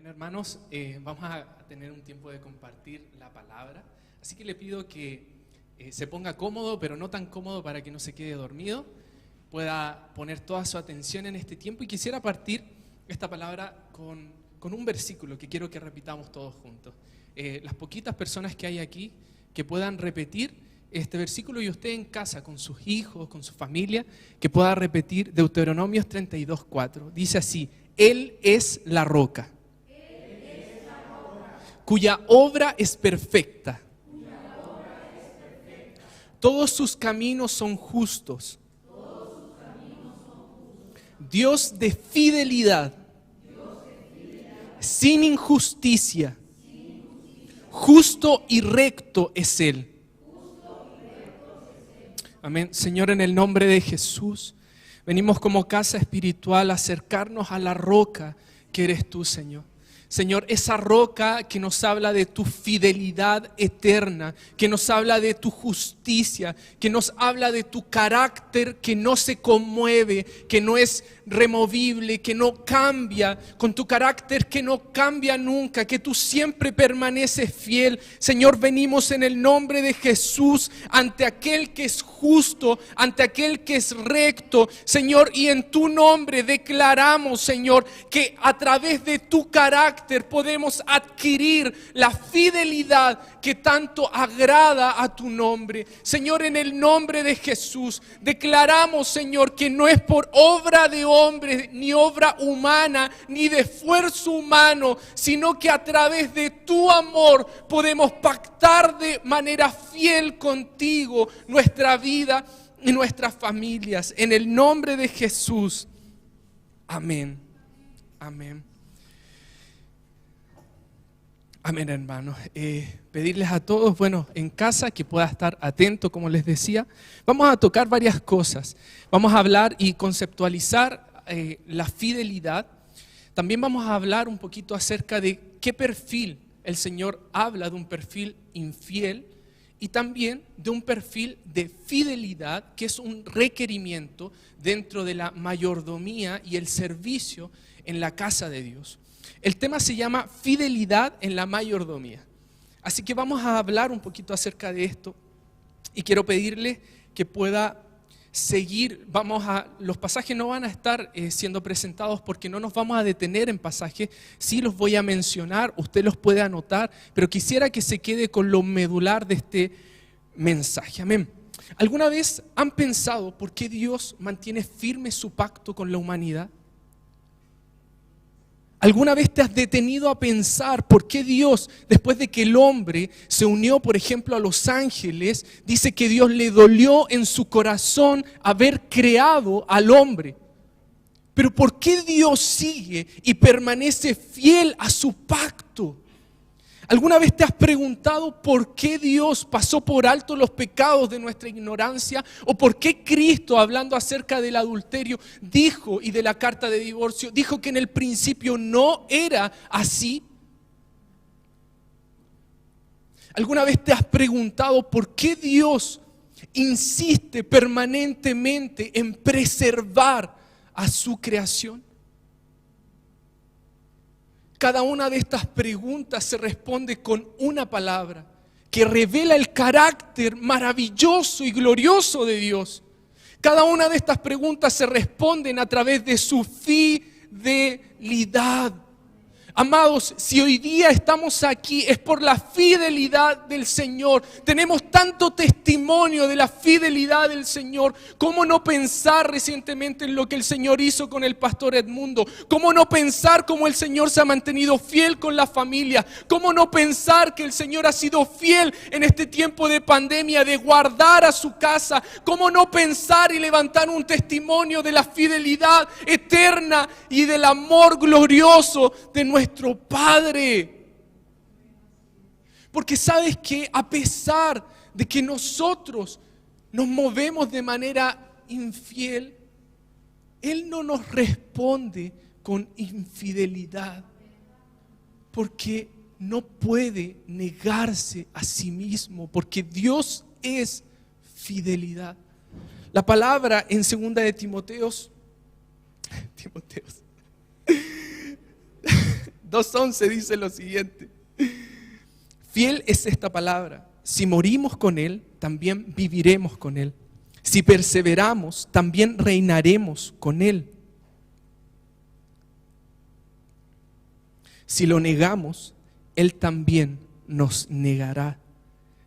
Bueno, hermanos, vamos a tener un tiempo de compartir la palabra, así que le pido que se ponga cómodo, pero no tan cómodo para que no se quede dormido, pueda poner toda su atención en este tiempo, y quisiera partir esta palabra con un versículo que quiero que repitamos todos juntos. Las poquitas personas que hay aquí que puedan repetir este versículo, y usted en casa con sus hijos, con su familia, que pueda repetir Deuteronomios 32:4. Dice así: Él es la roca, cuya obra es perfecta. Todos sus caminos son justos. Dios de fidelidad, sin injusticia. Justo y recto es Él. Amén. Señor, en el nombre de Jesús, venimos como casa espiritual a acercarnos a la roca que eres tú, Señor. Señor, esa roca que nos habla de tu fidelidad eterna, que nos habla de tu justicia, que nos habla de tu carácter que no se conmueve, que no es removible, que no cambia, con tu carácter que no cambia nunca, que tú siempre permaneces fiel. Señor, venimos en el nombre de Jesús ante aquel que es justo, ante aquel que es recto, Señor, y en tu nombre declaramos, Señor, que a través de tu carácter podemos adquirir la fidelidad que tanto agrada a tu nombre. Señor, en el nombre de Jesús declaramos, Señor, que no es por obra de hombre, ni obra humana, ni de esfuerzo humano, sino que a través de tu amor podemos pactar de manera fiel contigo nuestra vida y nuestras familias. En el nombre de Jesús. Amén. Amén. Amén, hermanos. Pedirles a todos, en casa, que pueda estar atento, como les decía. Vamos a tocar varias cosas. Vamos a hablar y conceptualizar la fidelidad. También vamos a hablar un poquito acerca de qué perfil el Señor habla, de un perfil infiel, y también de un perfil de fidelidad, que es un requerimiento dentro de la mayordomía y el servicio en la casa de Dios. El tema se llama fidelidad en la mayordomía. Así que vamos a hablar un poquito acerca de esto, y quiero pedirle que pueda seguir. Los pasajes no van a estar siendo presentados porque no nos vamos a detener en pasajes. Sí los voy a mencionar, usted los puede anotar, pero quisiera que se quede con lo medular de este mensaje. Amén. ¿Alguna vez han pensado por qué Dios mantiene firme su pacto con la humanidad? ¿Alguna vez te has detenido a pensar por qué Dios, después de que el hombre se unió, por ejemplo, a los ángeles, dice que Dios le dolió en su corazón haber creado al hombre? Pero ¿por qué Dios sigue y permanece fiel a su pacto? ¿Alguna vez te has preguntado por qué Dios pasó por alto los pecados de nuestra ignorancia? ¿O por qué Cristo, hablando acerca del adulterio, dijo, y de la carta de divorcio, dijo que en el principio no era así? ¿Alguna vez te has preguntado por qué Dios insiste permanentemente en preservar a su creación? Cada una de estas preguntas se responde con una palabra que revela el carácter maravilloso y glorioso de Dios. Cada una de estas preguntas se responden a través de su fidelidad. Amados, si hoy día estamos aquí es por la fidelidad del Señor. Tenemos tanto testimonio de la fidelidad del Señor. ¿Cómo no pensar recientemente en lo que el Señor hizo con el pastor Edmundo? ¿Cómo no pensar cómo el Señor se ha mantenido fiel con la familia? ¿Cómo no pensar que el Señor ha sido fiel en este tiempo de pandemia, de guardar a su casa? ¿Cómo no pensar y levantar un testimonio de la fidelidad eterna y del amor glorioso de nuestro Padre? Porque sabes que a pesar de que nosotros nos movemos de manera infiel, Él no nos responde con infidelidad, porque no puede negarse a sí mismo, porque Dios es fidelidad. La palabra en 2 de Timoteo 2:11 dice lo siguiente: fiel es esta palabra, si morimos con Él, también viviremos con Él. Si perseveramos, también reinaremos con Él. Si lo negamos, Él también nos negará.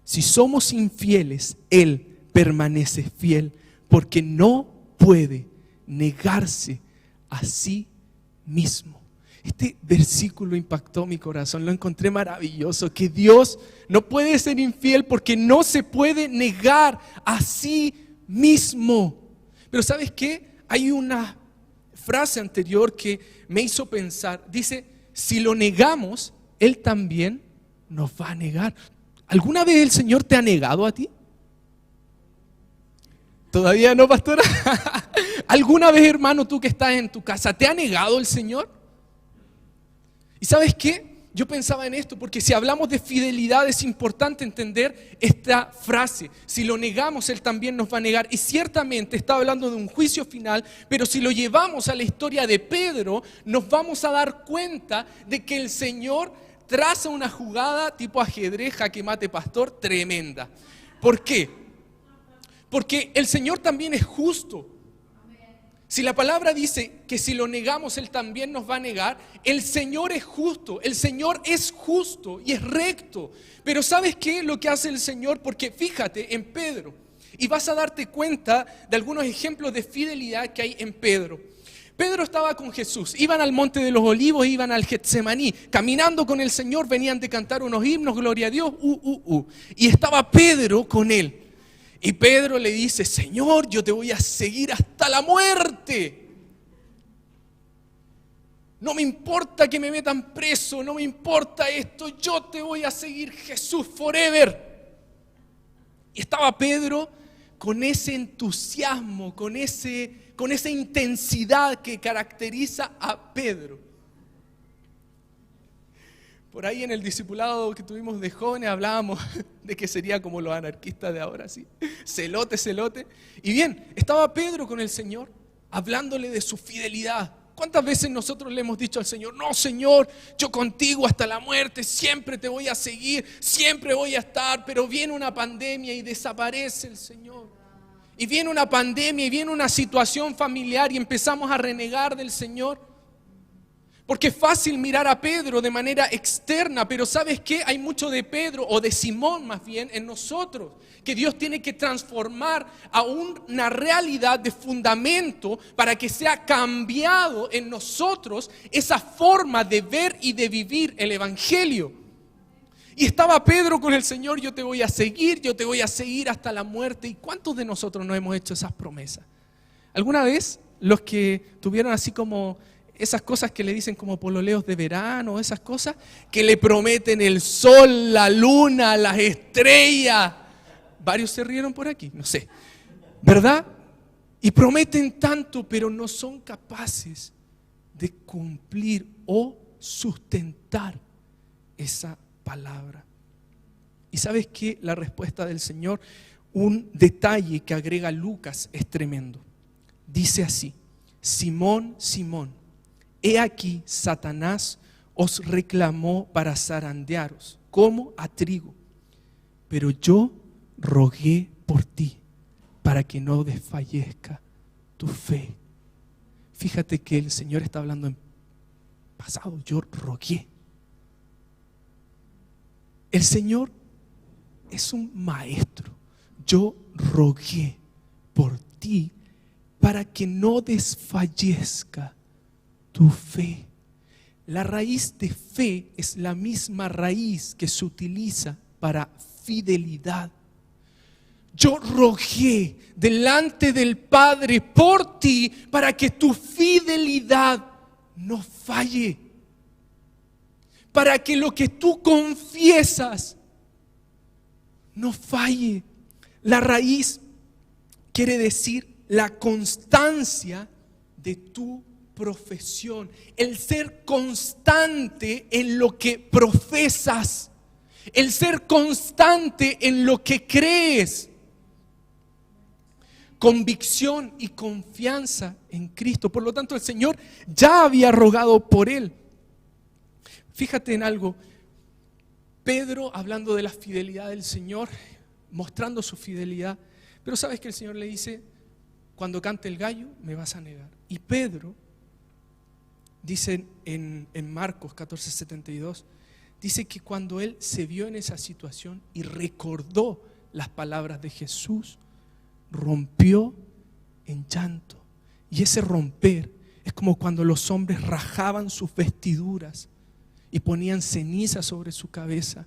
Si somos infieles, Él permanece fiel, porque no puede negarse a sí mismo. Este versículo impactó mi corazón, lo encontré maravilloso, que Dios no puede ser infiel porque no se puede negar a sí mismo. Pero ¿sabes qué? Hay una frase anterior que me hizo pensar. Dice, si lo negamos, Él también nos va a negar. ¿Alguna vez el Señor te ha negado a ti? ¿Todavía no, pastora? ¿Alguna vez, hermano, tú que estás en tu casa, te ha negado el Señor? ¿Y sabes qué? Yo pensaba en esto, porque si hablamos de fidelidad es importante entender esta frase. Si lo negamos, Él también nos va a negar. Y ciertamente está hablando de un juicio final, pero si lo llevamos a la historia de Pedro, nos vamos a dar cuenta de que el Señor traza una jugada tipo ajedrez, jaque mate pastor, tremenda. ¿Por qué? Porque el Señor también es justo. Si la palabra dice que si lo negamos, Él también nos va a negar, el Señor es justo, el Señor es justo y es recto. Pero ¿sabes qué? Lo que hace el Señor, porque fíjate en Pedro, y vas a darte cuenta de algunos ejemplos de fidelidad que hay en Pedro. Pedro estaba con Jesús, iban al Monte de los Olivos, iban al Getsemaní, caminando con el Señor, venían de cantar unos himnos, gloria a Dios, y estaba Pedro con él. Y Pedro le dice, Señor, yo te voy a seguir hasta la muerte. No me importa que me metan preso, no me importa esto, yo te voy a seguir, Jesús, forever. Y estaba Pedro con ese entusiasmo, con esa intensidad que caracteriza a Pedro. Por ahí en el discipulado que tuvimos de jóvenes hablábamos de que sería como los anarquistas de ahora, ¿sí? Celote, celote. Y bien, estaba Pedro con el Señor hablándole de su fidelidad. ¿Cuántas veces nosotros le hemos dicho al Señor, no, Señor, yo contigo hasta la muerte, siempre te voy a seguir, siempre voy a estar, pero viene una pandemia y desaparece el Señor? Y viene una pandemia y viene una situación familiar y empezamos a renegar del Señor. Porque es fácil mirar a Pedro de manera externa, pero ¿sabes qué? Hay mucho de Pedro, o de Simón más bien, en nosotros, que Dios tiene que transformar a una realidad de fundamento para que sea cambiado en nosotros esa forma de ver y de vivir el Evangelio. Y estaba Pedro con el Señor, yo te voy a seguir hasta la muerte. ¿Y cuántos de nosotros no hemos hecho esas promesas? ¿Alguna vez los que tuvieron así como esas cosas que le dicen como pololeos de verano, esas cosas que le prometen el sol, la luna, las estrellas? Varios se rieron por aquí, no sé, ¿verdad? Y prometen tanto, pero no son capaces de cumplir o sustentar esa palabra. ¿Y sabes qué? La respuesta del Señor, un detalle que agrega Lucas es tremendo. Dice así: Simón, Simón, he aquí Satanás os reclamó para zarandearos como a trigo, pero yo rogué por ti para que no desfallezca tu fe. Fíjate que el Señor está hablando en pasado, yo rogué. El Señor es un maestro. Yo rogué por ti para que no desfallezca tu fe. La raíz de fe es la misma raíz que se utiliza para fidelidad. Yo rogué delante del Padre por ti para que tu fidelidad no falle. Para que lo que tú confiesas no falle. La raíz quiere decir la constancia de tu profesión, el ser constante en lo que profesas, el ser constante en lo que crees. Convicción y confianza en Cristo. Por lo tanto, el Señor ya había rogado por él. Fíjate en algo. Pedro, hablando de la fidelidad del Señor, mostrando su fidelidad, pero ¿sabes que el Señor le dice? Cuando cante el gallo, me vas a negar. Y Pedro, dice en Marcos 14:72, dice que cuando él se vio en esa situación y recordó las palabras de Jesús, rompió en llanto. Y ese romper es como cuando los hombres rajaban sus vestiduras y ponían ceniza sobre su cabeza.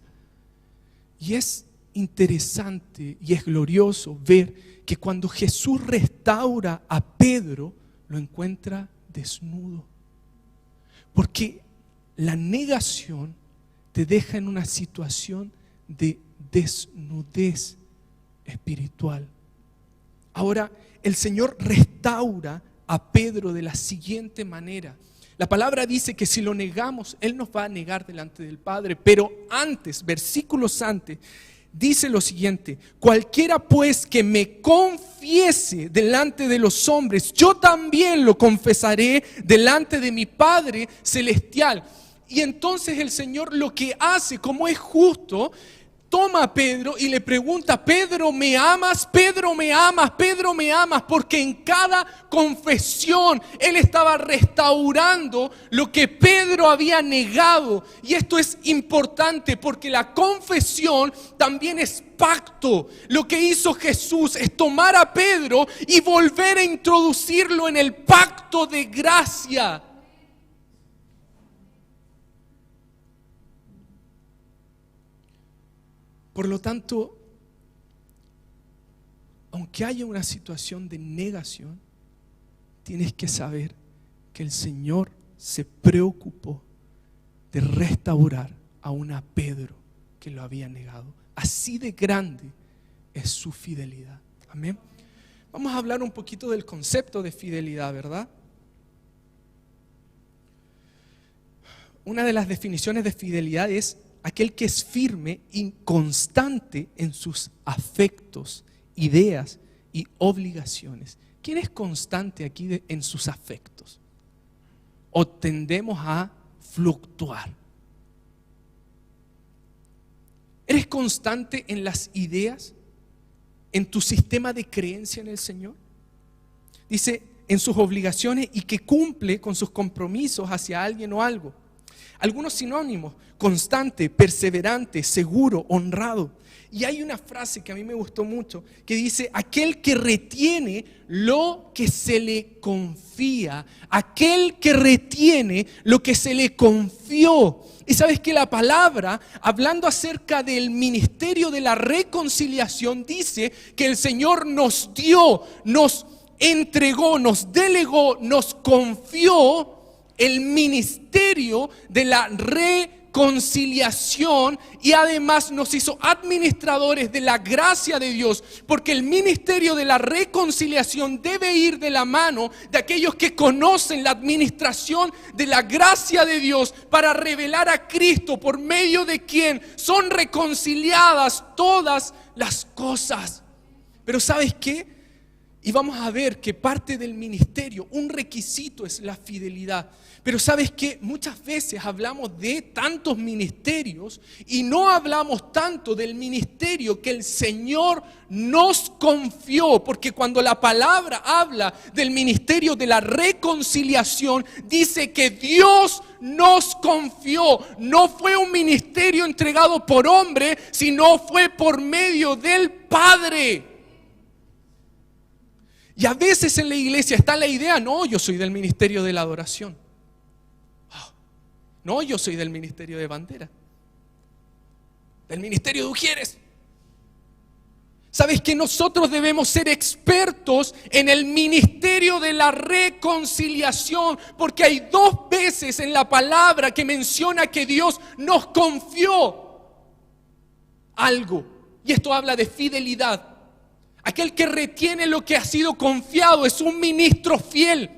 Y es interesante y es glorioso ver que cuando Jesús restaura a Pedro, lo encuentra desnudo. Porque la negación te deja en una situación de desnudez espiritual. Ahora, el Señor restaura a Pedro de la siguiente manera. La palabra dice que si lo negamos, Él nos va a negar delante del Padre. Pero antes, versículos antes, dice lo siguiente: cualquiera pues que me confiese delante de los hombres, yo también lo confesaré delante de mi Padre celestial. Y entonces el Señor lo que hace, como es justo, toma a Pedro y le pregunta: Pedro, ¿me amas? Pedro, ¿me amas? Pedro, ¿me amas? Porque en cada confesión Él estaba restaurando lo que Pedro había negado. Y esto es importante porque la confesión también es pacto. Lo que hizo Jesús es tomar a Pedro y volver a introducirlo en el pacto de gracia. Por lo tanto, aunque haya una situación de negación, tienes que saber que el Señor se preocupó de restaurar a un Pedro que lo había negado. Así de grande es su fidelidad. Amén. Vamos a hablar un poquito del concepto de fidelidad, ¿verdad? Una de las definiciones de fidelidad es aquel que es firme y constante en sus afectos, ideas y obligaciones. ¿Quién es constante aquí en sus afectos? ¿O tendemos a fluctuar? ¿Eres constante en las ideas? ¿En tu sistema de creencia en el Señor? Dice, en sus obligaciones y que cumple con sus compromisos hacia alguien o algo. Algunos sinónimos: constante, perseverante, seguro, honrado. Y hay una frase que a mí me gustó mucho que dice: aquel que retiene lo que se le confía, aquel que retiene lo que se le confió. Y sabes que la palabra, hablando acerca del ministerio de la reconciliación, dice que el Señor nos dio, nos entregó, nos delegó, nos confió el ministerio de la reconciliación, y además nos hizo administradores de la gracia de Dios, porque el ministerio de la reconciliación debe ir de la mano de aquellos que conocen la administración de la gracia de Dios para revelar a Cristo, por medio de quien son reconciliadas todas las cosas. Pero ¿sabes qué? Y vamos a ver que parte del ministerio, un requisito es la fidelidad. Pero ¿sabes qué? Muchas veces hablamos de tantos ministerios y no hablamos tanto del ministerio que el Señor nos confió. Porque cuando la palabra habla del ministerio de la reconciliación, dice que Dios nos confió. No fue un ministerio entregado por hombre, sino fue por medio del Padre. Y a veces en la iglesia está la idea: no, yo soy del ministerio de la adoración. No, yo soy del ministerio de bandera, del ministerio de Ujieres. ¿Sabes que nosotros debemos ser expertos en el ministerio de la reconciliación? Porque hay 2 veces en la palabra que menciona que Dios nos confió algo. Y esto habla de fidelidad. Aquel que retiene lo que ha sido confiado es un ministro fiel,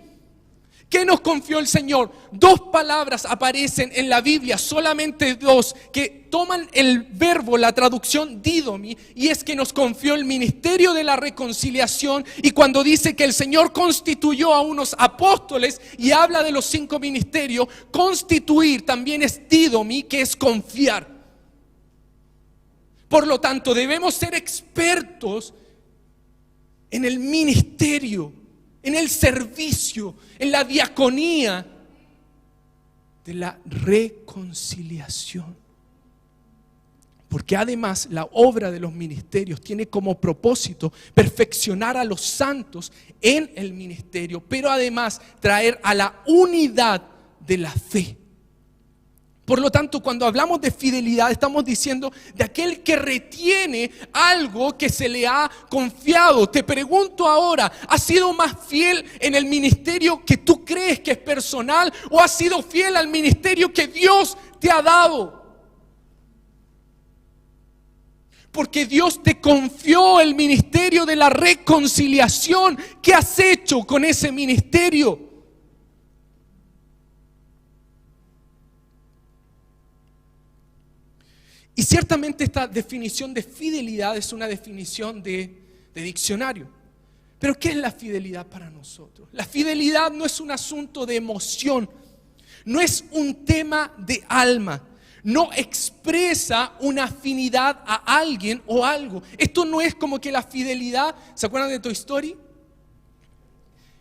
¿Qué nos confió el Señor? 2 palabras aparecen en la Biblia, solamente 2, que toman el verbo, la traducción didomi, y es que nos confió el ministerio de la reconciliación. Y cuando dice que el Señor constituyó a unos apóstoles y habla de los 5 ministerios, constituir también es didomi, que es confiar. Por lo tanto, debemos ser expertos en el ministerio, en el servicio, en la diaconía de la reconciliación. Porque además la obra de los ministerios tiene como propósito perfeccionar a los santos en el ministerio, pero además traer a la unidad de la fe. Por lo tanto, cuando hablamos de fidelidad, estamos diciendo de aquel que retiene algo que se le ha confiado. Te pregunto ahora, ¿has sido más fiel en el ministerio que tú crees que es personal o has sido fiel al ministerio que Dios te ha dado? Porque Dios te confió el ministerio de la reconciliación. ¿Qué has hecho con ese ministerio? Y ciertamente esta definición de fidelidad es una definición de diccionario. Pero ¿qué es la fidelidad para nosotros? La fidelidad no es un asunto de emoción, no es un tema de alma, no expresa una afinidad a alguien o algo. Esto no es como que la fidelidad, ¿se acuerdan de Toy Story?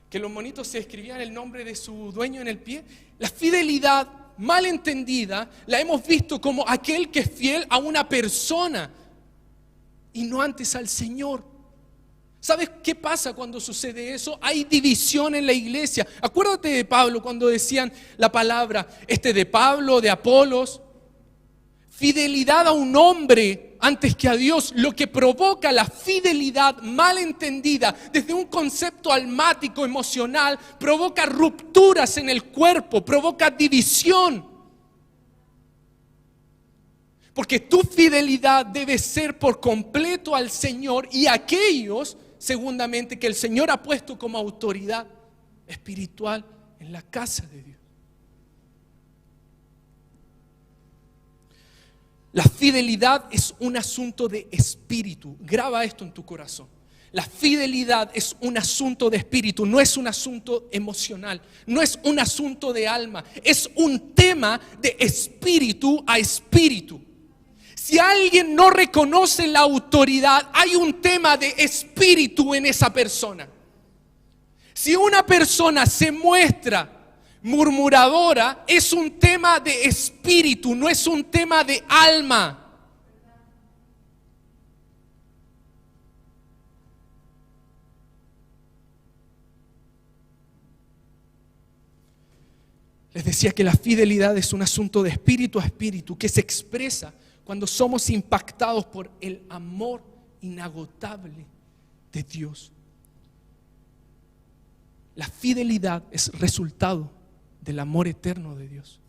Que los monitos se escribían el nombre de su dueño en el pie. La fidelidad mal entendida la hemos visto como aquel que es fiel a una persona y no antes al Señor. ¿Sabes qué pasa cuando sucede eso? Hay división en la iglesia. Acuérdate de Pablo cuando decían la palabra de Pablo, de Apolos. Fidelidad a un hombre antes que a Dios, lo que provoca la fidelidad mal entendida desde un concepto almático, emocional, provoca rupturas en el cuerpo, provoca división. Porque tu fidelidad debe ser por completo al Señor y a aquellos, segundamente, que el Señor ha puesto como autoridad espiritual en la casa de Dios. La fidelidad es un asunto de espíritu. Graba esto en tu corazón. La fidelidad es un asunto de espíritu, no es un asunto emocional, no es un asunto de alma, es un tema de espíritu a espíritu. Si alguien no reconoce la autoridad, hay un tema de espíritu en esa persona. Si una persona se muestra murmuradora, es un tema de espíritu, no es un tema de alma. Les decía que la fidelidad es un asunto de espíritu a espíritu que se expresa cuando somos impactados por el amor inagotable de Dios. La fidelidad es resultado del amor eterno de Dios.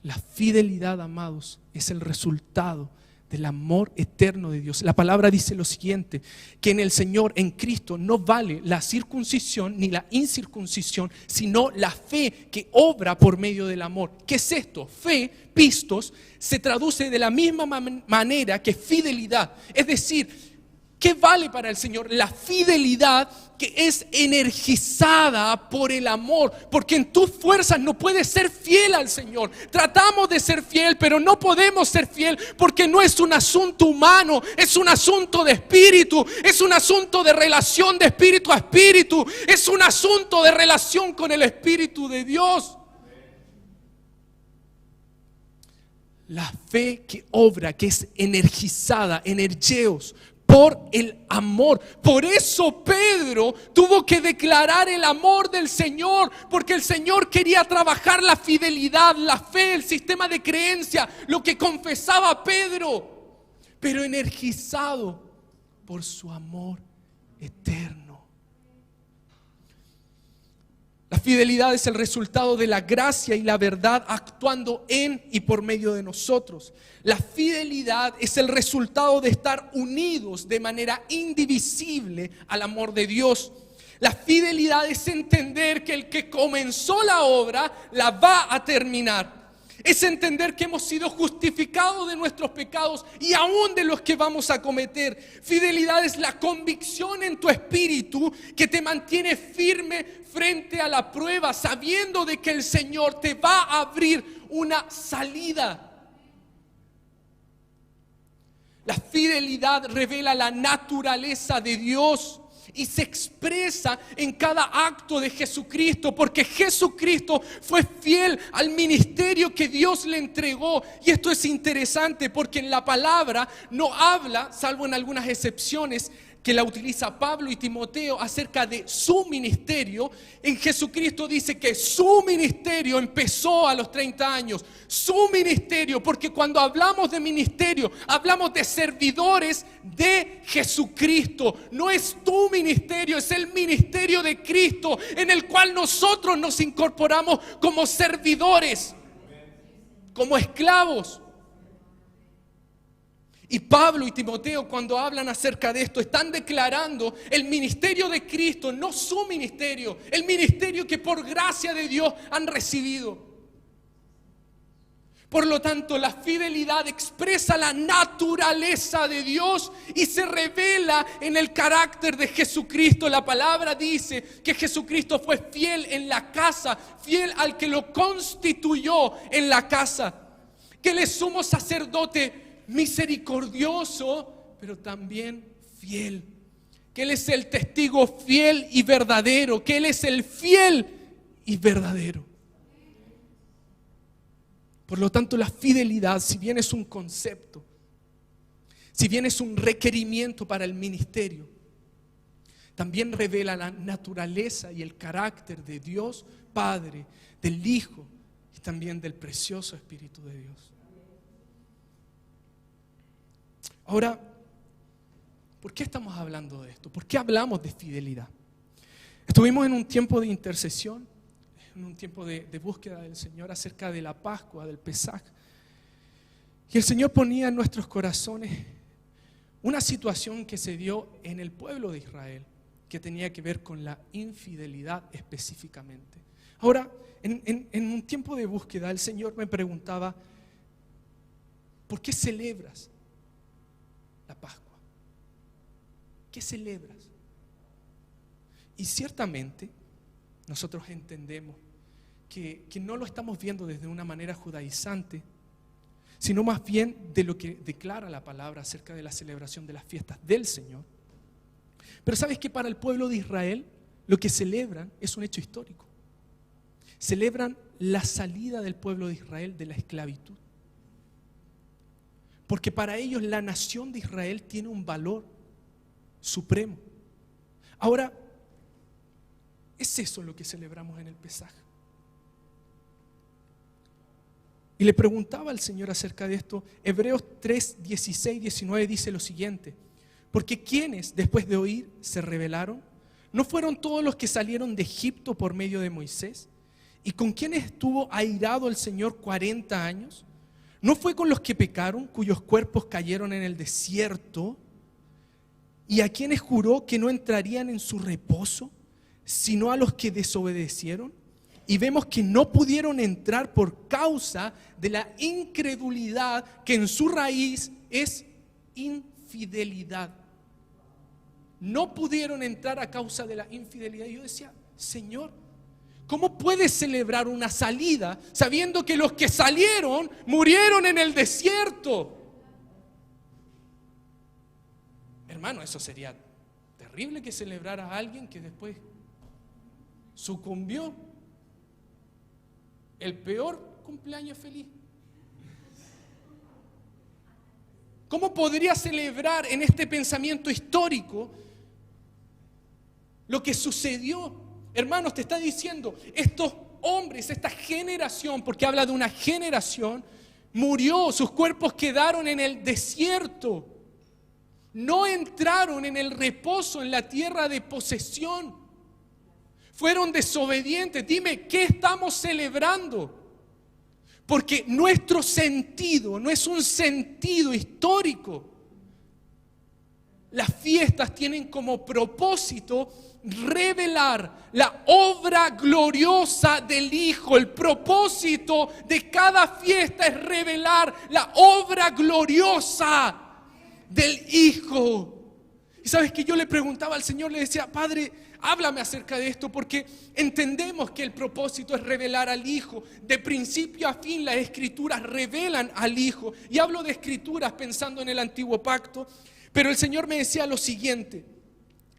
La fidelidad, amados, es el resultado del amor eterno de Dios. La palabra dice lo siguiente, que en el Señor, en Cristo, no vale la circuncisión ni la incircuncisión, sino la fe que obra por medio del amor. ¿Qué es esto? Fe, pistos, se traduce de la misma manera que fidelidad. Es decir, ¿qué vale para el Señor? La fidelidad que es energizada por el amor, porque en tus fuerzas no puedes ser fiel al Señor. Tratamos de ser fiel, pero no podemos ser fiel porque no es un asunto humano, es un asunto de espíritu, es un asunto de relación de espíritu a espíritu, es un asunto de relación con el Espíritu de Dios. La fe que obra, que es energizada, energeos, por el amor. Por eso Pedro tuvo que declarar el amor del Señor, porque el Señor quería trabajar la fidelidad, la fe, el sistema de creencia, lo que confesaba Pedro, pero energizado por su amor eterno. La fidelidad es el resultado de la gracia y la verdad actuando en y por medio de nosotros. La fidelidad es el resultado de estar unidos de manera indivisible al amor de Dios. La fidelidad es entender que el que comenzó la obra la va a terminar. Es entender que hemos sido justificados de nuestros pecados y aún de los que vamos a cometer. Fidelidad es la convicción en tu espíritu que te mantiene firme frente a la prueba, sabiendo de que el Señor te va a abrir una salida. La fidelidad revela la naturaleza de Dios y se expresa en cada acto de Jesucristo, porque Jesucristo fue fiel al ministerio que Dios le entregó. Y esto es interesante porque en la palabra no habla, salvo en algunas excepciones que la utiliza Pablo y Timoteo, acerca de su ministerio. En Jesucristo dice que su ministerio empezó a los 30 años. Su ministerio, porque cuando hablamos de ministerio, hablamos de servidores de Jesucristo. No es tu ministerio, es el ministerio de Cristo, en el cual nosotros nos incorporamos como servidores, como esclavos. Y Pablo y Timoteo, cuando hablan acerca de esto, están declarando el ministerio de Cristo, no su ministerio, el ministerio que por gracia de Dios han recibido. Por lo tanto, la fidelidad expresa la naturaleza de Dios y se revela en el carácter de Jesucristo. La palabra dice que Jesucristo fue fiel en la casa, fiel al que lo constituyó en la casa, que Él es sumo sacerdote misericordioso, pero también fiel, que Él es el testigo fiel y verdadero, que Él es el fiel y verdadero. Por lo tanto, la fidelidad, si bien es un concepto, si bien es un requerimiento para el ministerio, también revela la naturaleza y el carácter de Dios Padre, del Hijo y también del precioso Espíritu de Dios. Ahora, ¿por qué estamos hablando de esto? ¿Por qué hablamos de fidelidad? Estuvimos en un tiempo de intercesión, en un tiempo de búsqueda del Señor acerca de la Pascua, del Pesaj. Y el Señor ponía en nuestros corazones una situación que se dio en el pueblo de Israel, que tenía que ver con la infidelidad específicamente. Ahora, en un tiempo de búsqueda, el Señor me preguntaba, ¿por qué celebras la Pascua? ¿Qué celebras? Y ciertamente nosotros entendemos que no lo estamos viendo desde una manera judaizante, sino más bien de lo que declara la palabra acerca de la celebración de las fiestas del Señor. Pero sabes que para el pueblo de Israel lo que celebran es un hecho histórico. Celebran la salida del pueblo de Israel de la esclavitud. Porque para ellos la nación de Israel tiene un valor supremo. Ahora, es eso lo que celebramos en el Pesaj. Y le preguntaba al Señor acerca de esto. Hebreos 3, 16, 19 dice lo siguiente: porque quienes después de oír se rebelaron, ¿no fueron todos los que salieron de Egipto por medio de Moisés? ¿Y con quienes estuvo airado el Señor 40 años? ¿No fue con los que pecaron, cuyos cuerpos cayeron en el desierto? ¿Y a quienes juró que no entrarían en su reposo, sino a los que desobedecieron? Y vemos que no pudieron entrar por causa de la incredulidad, que en su raíz es infidelidad. No pudieron entrar a causa de la infidelidad. Y yo decía, Señor, ¿cómo puedes celebrar una salida sabiendo que los que salieron murieron en el desierto? Hermano, eso sería terrible, que celebrara a alguien que después sucumbió. El peor cumpleaños feliz. ¿Cómo podría celebrar en este pensamiento histórico lo que sucedió? Hermanos, te está diciendo, estos hombres, esta generación, porque habla de una generación, murió, sus cuerpos quedaron en el desierto. No entraron en el reposo, en la tierra de posesión. Fueron desobedientes. Dime, ¿qué estamos celebrando? Porque nuestro sentido no es un sentido histórico. Las fiestas tienen como propósito revelar la obra gloriosa del Hijo. El propósito de cada fiesta es revelar la obra gloriosa del Hijo. Y sabes que yo le preguntaba al Señor, le decía: Padre, háblame acerca de esto, porque entendemos que el propósito es revelar al Hijo. De principio a fin las Escrituras revelan al Hijo. Y hablo de Escrituras pensando en el Antiguo Pacto. Pero el Señor me decía lo siguiente: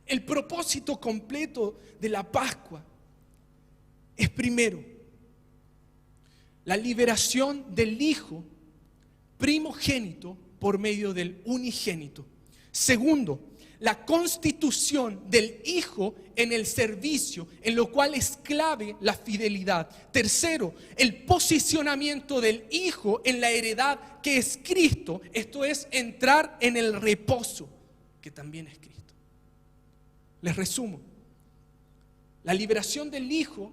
el propósito completo de la Pascua es, primero, la liberación del Hijo primogénito por medio del unigénito. Segundo, la constitución del Hijo en el servicio, en lo cual es clave la fidelidad. Tercero, el posicionamiento del Hijo en la heredad que es Cristo, esto es, entrar en el reposo, que también es Cristo. Les resumo: la liberación del Hijo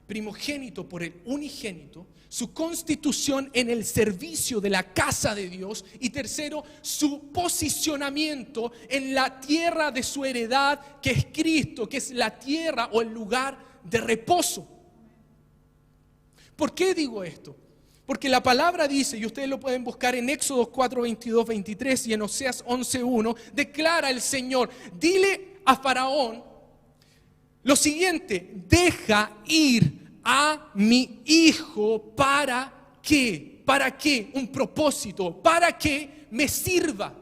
primogénito por el unigénito, su constitución en el servicio de la casa de Dios, y tercero, su posicionamiento en la tierra de su heredad, que es Cristo, que es la tierra o el lugar de reposo. ¿Por qué digo esto? Porque la palabra dice, y ustedes lo pueden buscar en Éxodo 4, 22, 23 y en Oseas 11, 1, declara el Señor: dile a Faraón lo siguiente: deja ir a mi hijo. ¿Para qué? ¿Para qué? Un propósito, para que me sirva.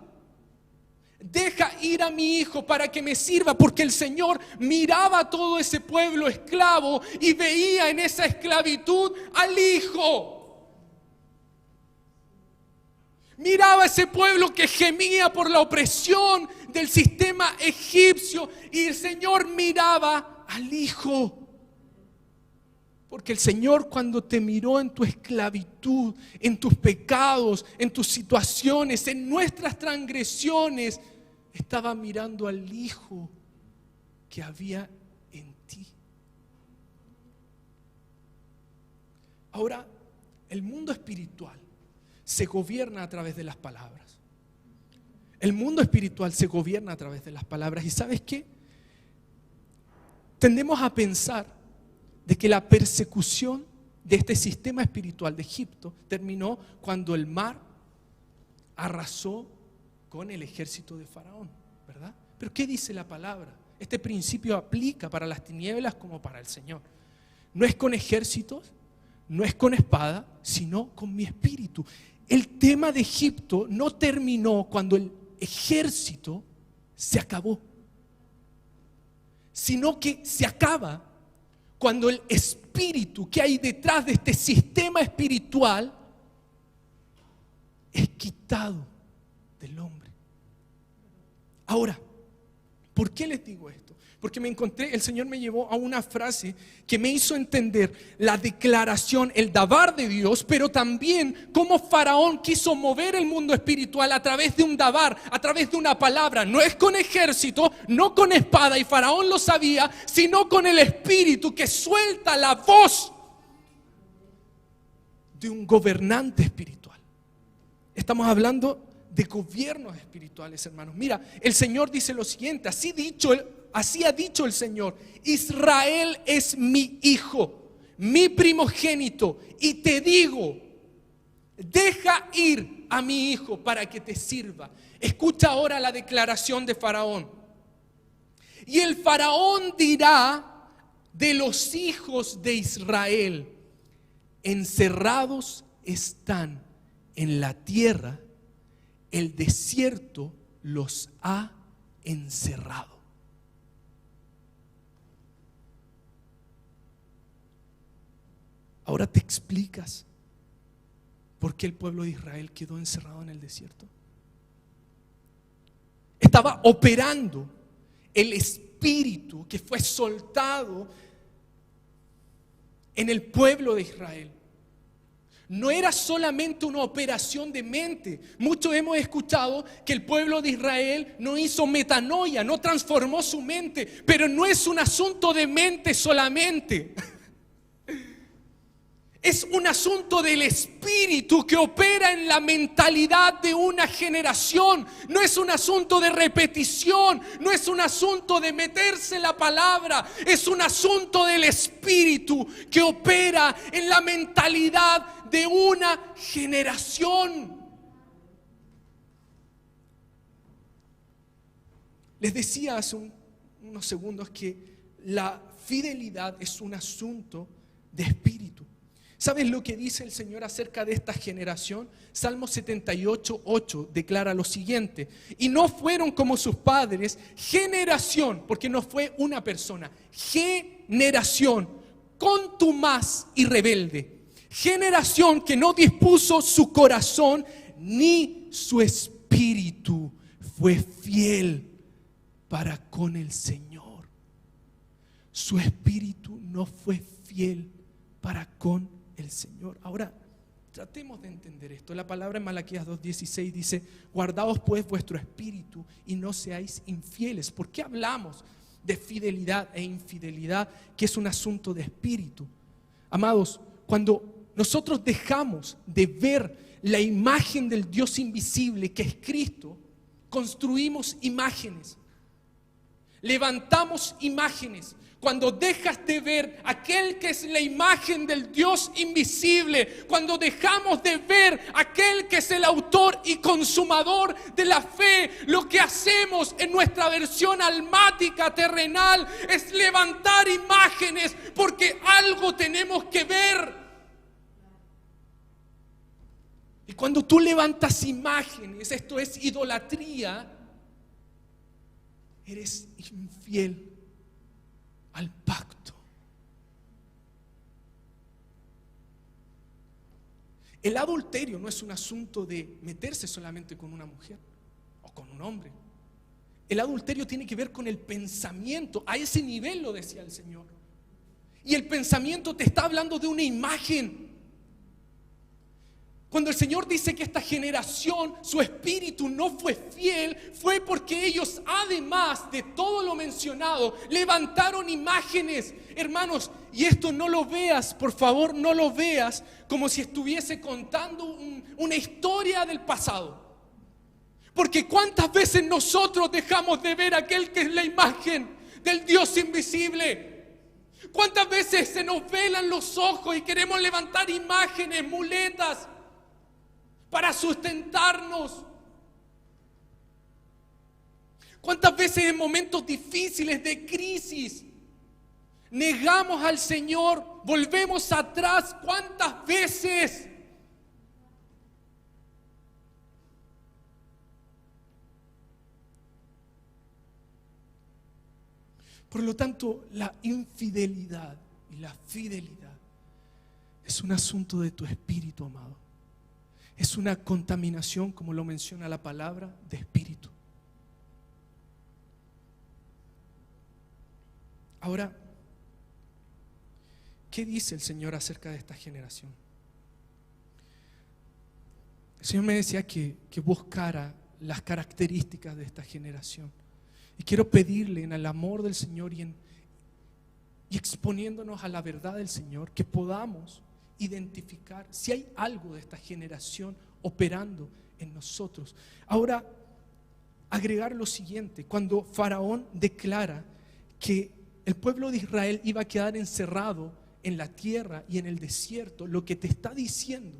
Deja ir a mi hijo para que me sirva, porque el Señor miraba a todo ese pueblo esclavo y veía en esa esclavitud al Hijo. Miraba a ese pueblo que gemía por la opresión del sistema egipcio, y el Señor miraba al Hijo. Porque el Señor, cuando te miró en tu esclavitud, en tus pecados, en tus situaciones, en nuestras transgresiones, estaba mirando al Hijo que había en ti. Ahora, el mundo espiritual se gobierna a través de las palabras. El mundo espiritual se gobierna a través de las palabras. ¿Y sabes qué? Tendemos a pensar de que la persecución de este sistema espiritual de Egipto terminó cuando el mar arrasó con el ejército de Faraón, ¿verdad? Pero ¿qué dice la palabra? Este principio aplica para las tinieblas como para el Señor. No es con ejércitos, no es con espada, sino con mi espíritu. El tema de Egipto no terminó cuando el ejército se acabó, sino que se acaba cuando el espíritu que hay detrás de este sistema espiritual es quitado del hombre. Ahora, ¿por qué les digo esto? Porque el Señor me llevó a una frase que me hizo entender la declaración, el dabar de Dios, pero también cómo Faraón quiso mover el mundo espiritual a través de un dabar, a través de una palabra. No es con ejército, no con espada, y Faraón lo sabía, sino con el espíritu que suelta la voz de un gobernante espiritual. Estamos hablando de gobiernos espirituales, hermanos. Mira, el Señor dice lo siguiente: así ha dicho el Señor: Israel es mi hijo, mi primogénito, y te digo, deja ir a mi hijo para que te sirva. Escucha ahora la declaración de Faraón. Y el Faraón dirá de los hijos de Israel: encerrados están en la tierra, el desierto los ha encerrado. Ahora te explicas por qué el pueblo de Israel quedó encerrado en el desierto. Estaba operando el espíritu que fue soltado en el pueblo de Israel. No era solamente una operación de mente. Muchos hemos escuchado que el pueblo de Israel no hizo metanoia, no transformó su mente, pero no es un asunto de mente solamente. Es un asunto del espíritu que opera en la mentalidad de una generación. No es un asunto de repetición, no es un asunto de meterse la palabra. Es un asunto del espíritu que opera en la mentalidad de una generación. Les decía hace unos segundos que la fidelidad es un asunto de espíritu. ¿Sabes lo que dice el Señor acerca de esta generación? Salmo 78:8 declara lo siguiente: y no fueron como sus padres, generación, porque no fue una persona, generación contumaz y rebelde, generación que no dispuso su corazón ni su espíritu fue fiel para con el Señor. Su espíritu no fue fiel para con el Señor. Ahora, tratemos de entender esto. La palabra en Malaquías 2:16 dice: guardaos pues vuestro espíritu y no seáis infieles. ¿Por qué hablamos de fidelidad e infidelidad, que es un asunto de espíritu? Amados, cuando nosotros dejamos de ver la imagen del Dios invisible que es Cristo, construimos imágenes, levantamos imágenes. Cuando dejas de ver aquel que es la imagen del Dios invisible, cuando dejamos de ver aquel que es el autor y consumador de la fe, lo que hacemos en nuestra versión almática, terrenal, es levantar imágenes porque algo tenemos que ver. Y cuando tú levantas imágenes, esto es idolatría, eres infiel al pacto. El adulterio no es un asunto de meterse solamente con una mujer o con un hombre. El adulterio tiene que ver con el pensamiento. A ese nivel lo decía el Señor. Y el pensamiento te está hablando de una imagen. Cuando el Señor dice que esta generación, su espíritu no fue fiel, fue porque ellos, además de todo lo mencionado, levantaron imágenes. Hermanos, y esto no lo veas, por favor, no lo veas como si estuviese contando una historia del pasado. Porque cuántas veces nosotros dejamos de ver aquel que es la imagen del Dios invisible. Cuántas veces se nos velan los ojos y queremos levantar imágenes, muletas, para sustentarnos. ¿Cuántas veces en momentos difíciles de crisis negamos al Señor, volvemos atrás? ¿Cuántas veces? Por lo tanto, la infidelidad y la fidelidad es un asunto de tu espíritu, amado. Es una contaminación, como lo menciona la palabra, de espíritu. Ahora, ¿qué dice el Señor acerca de esta generación? El Señor me decía que buscara las características de esta generación. Y quiero pedirle en el amor del Señor y exponiéndonos a la verdad del Señor, que podamos identificar si hay algo de esta generación operando en nosotros. Ahora, agregar lo siguiente: cuando Faraón declara que el pueblo de Israel iba a quedar encerrado en la tierra y en el desierto, lo que te está diciendo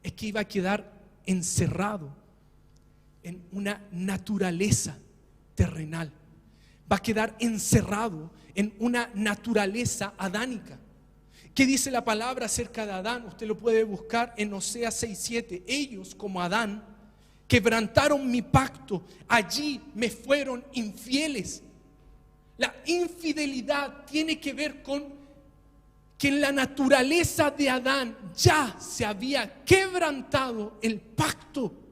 es que iba a quedar encerrado en una naturaleza terrenal. Va a quedar encerrado en una naturaleza adánica. ¿Qué dice la palabra acerca de Adán? Usted lo puede buscar en Oseas 6:7. Ellos, como Adán, quebrantaron mi pacto, allí me fueron infieles. La infidelidad tiene que ver con que en la naturaleza de Adán ya se había quebrantado el pacto.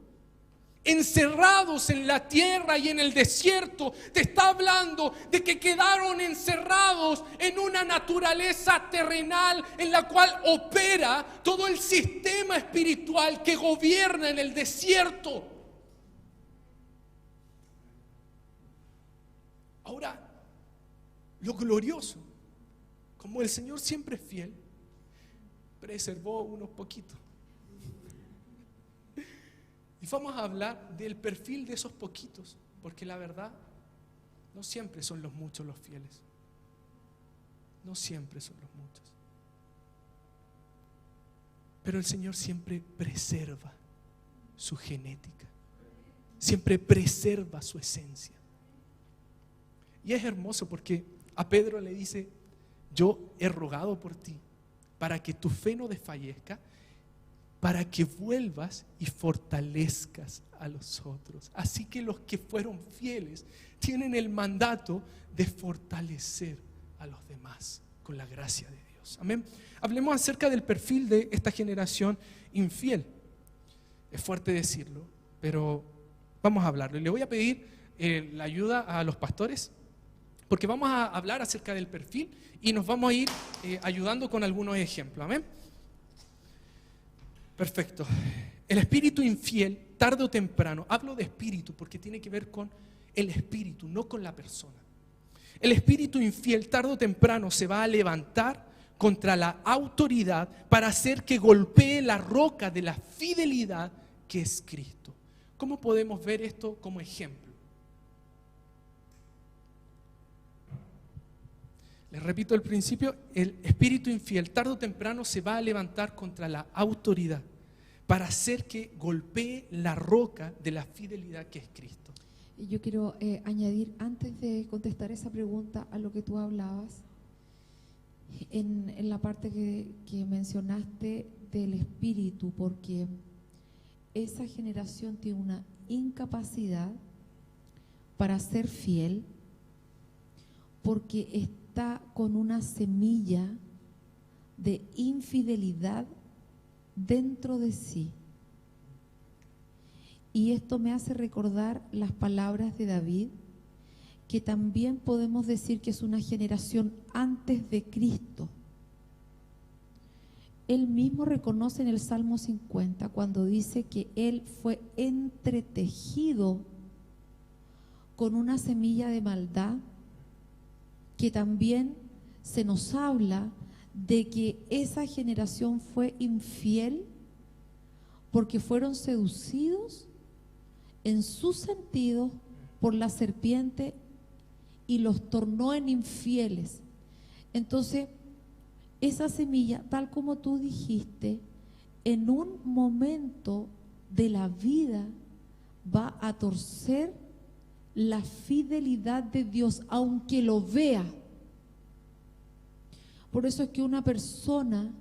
Encerrados en la tierra y en el desierto, te está hablando de que quedaron encerrados en una naturaleza terrenal en la cual opera todo el sistema espiritual que gobierna en el desierto. Ahora, lo glorioso, como el Señor siempre es fiel, preservó unos poquitos. Y vamos a hablar del perfil de esos poquitos, porque la verdad, no siempre son los muchos los fieles. No siempre son los muchos. Pero el Señor siempre preserva su genética. Siempre preserva su esencia. Y es hermoso porque a Pedro le dice: yo he rogado por ti para que tu fe no desfallezca, para que vuelvas y fortalezcas a los otros. Así que los que fueron fieles tienen el mandato de fortalecer a los demás con la gracia de Dios. Amén. Hablemos acerca del perfil de esta generación infiel. Es fuerte decirlo, pero vamos a hablarlo. Y le voy a pedir la ayuda a los pastores, porque vamos a hablar acerca del perfil y nos vamos a ir ayudando con algunos ejemplos. Amén. Perfecto. El espíritu infiel, tarde o temprano, hablo de espíritu porque tiene que ver con el espíritu, no con la persona. El espíritu infiel, tarde o temprano, se va a levantar contra la autoridad para hacer que golpee la roca de la fidelidad que es Cristo. ¿Cómo podemos ver esto como ejemplo? Les repito el principio: el espíritu infiel tarde o temprano se va a levantar contra la autoridad para hacer que golpee la roca de la fidelidad que es Cristo. Y yo quiero añadir, antes de contestar esa pregunta, a lo que tú hablabas, en la parte que mencionaste del espíritu, porque esa generación tiene una incapacidad para ser fiel, porque está con una semilla de infidelidad dentro de sí. Y esto me hace recordar las palabras de David, que también podemos decir que es una generación antes de Cristo. Él mismo reconoce en el Salmo 50 cuando dice que él fue entretejido con una semilla de maldad, que también se nos habla de que esa generación fue infiel porque fueron seducidos en sus sentidos por la serpiente y los tornó en infieles. Entonces, esa semilla, tal como tú dijiste, en un momento de la vida va a torcer la fidelidad de Dios, aunque lo vea. Por eso es que una persona,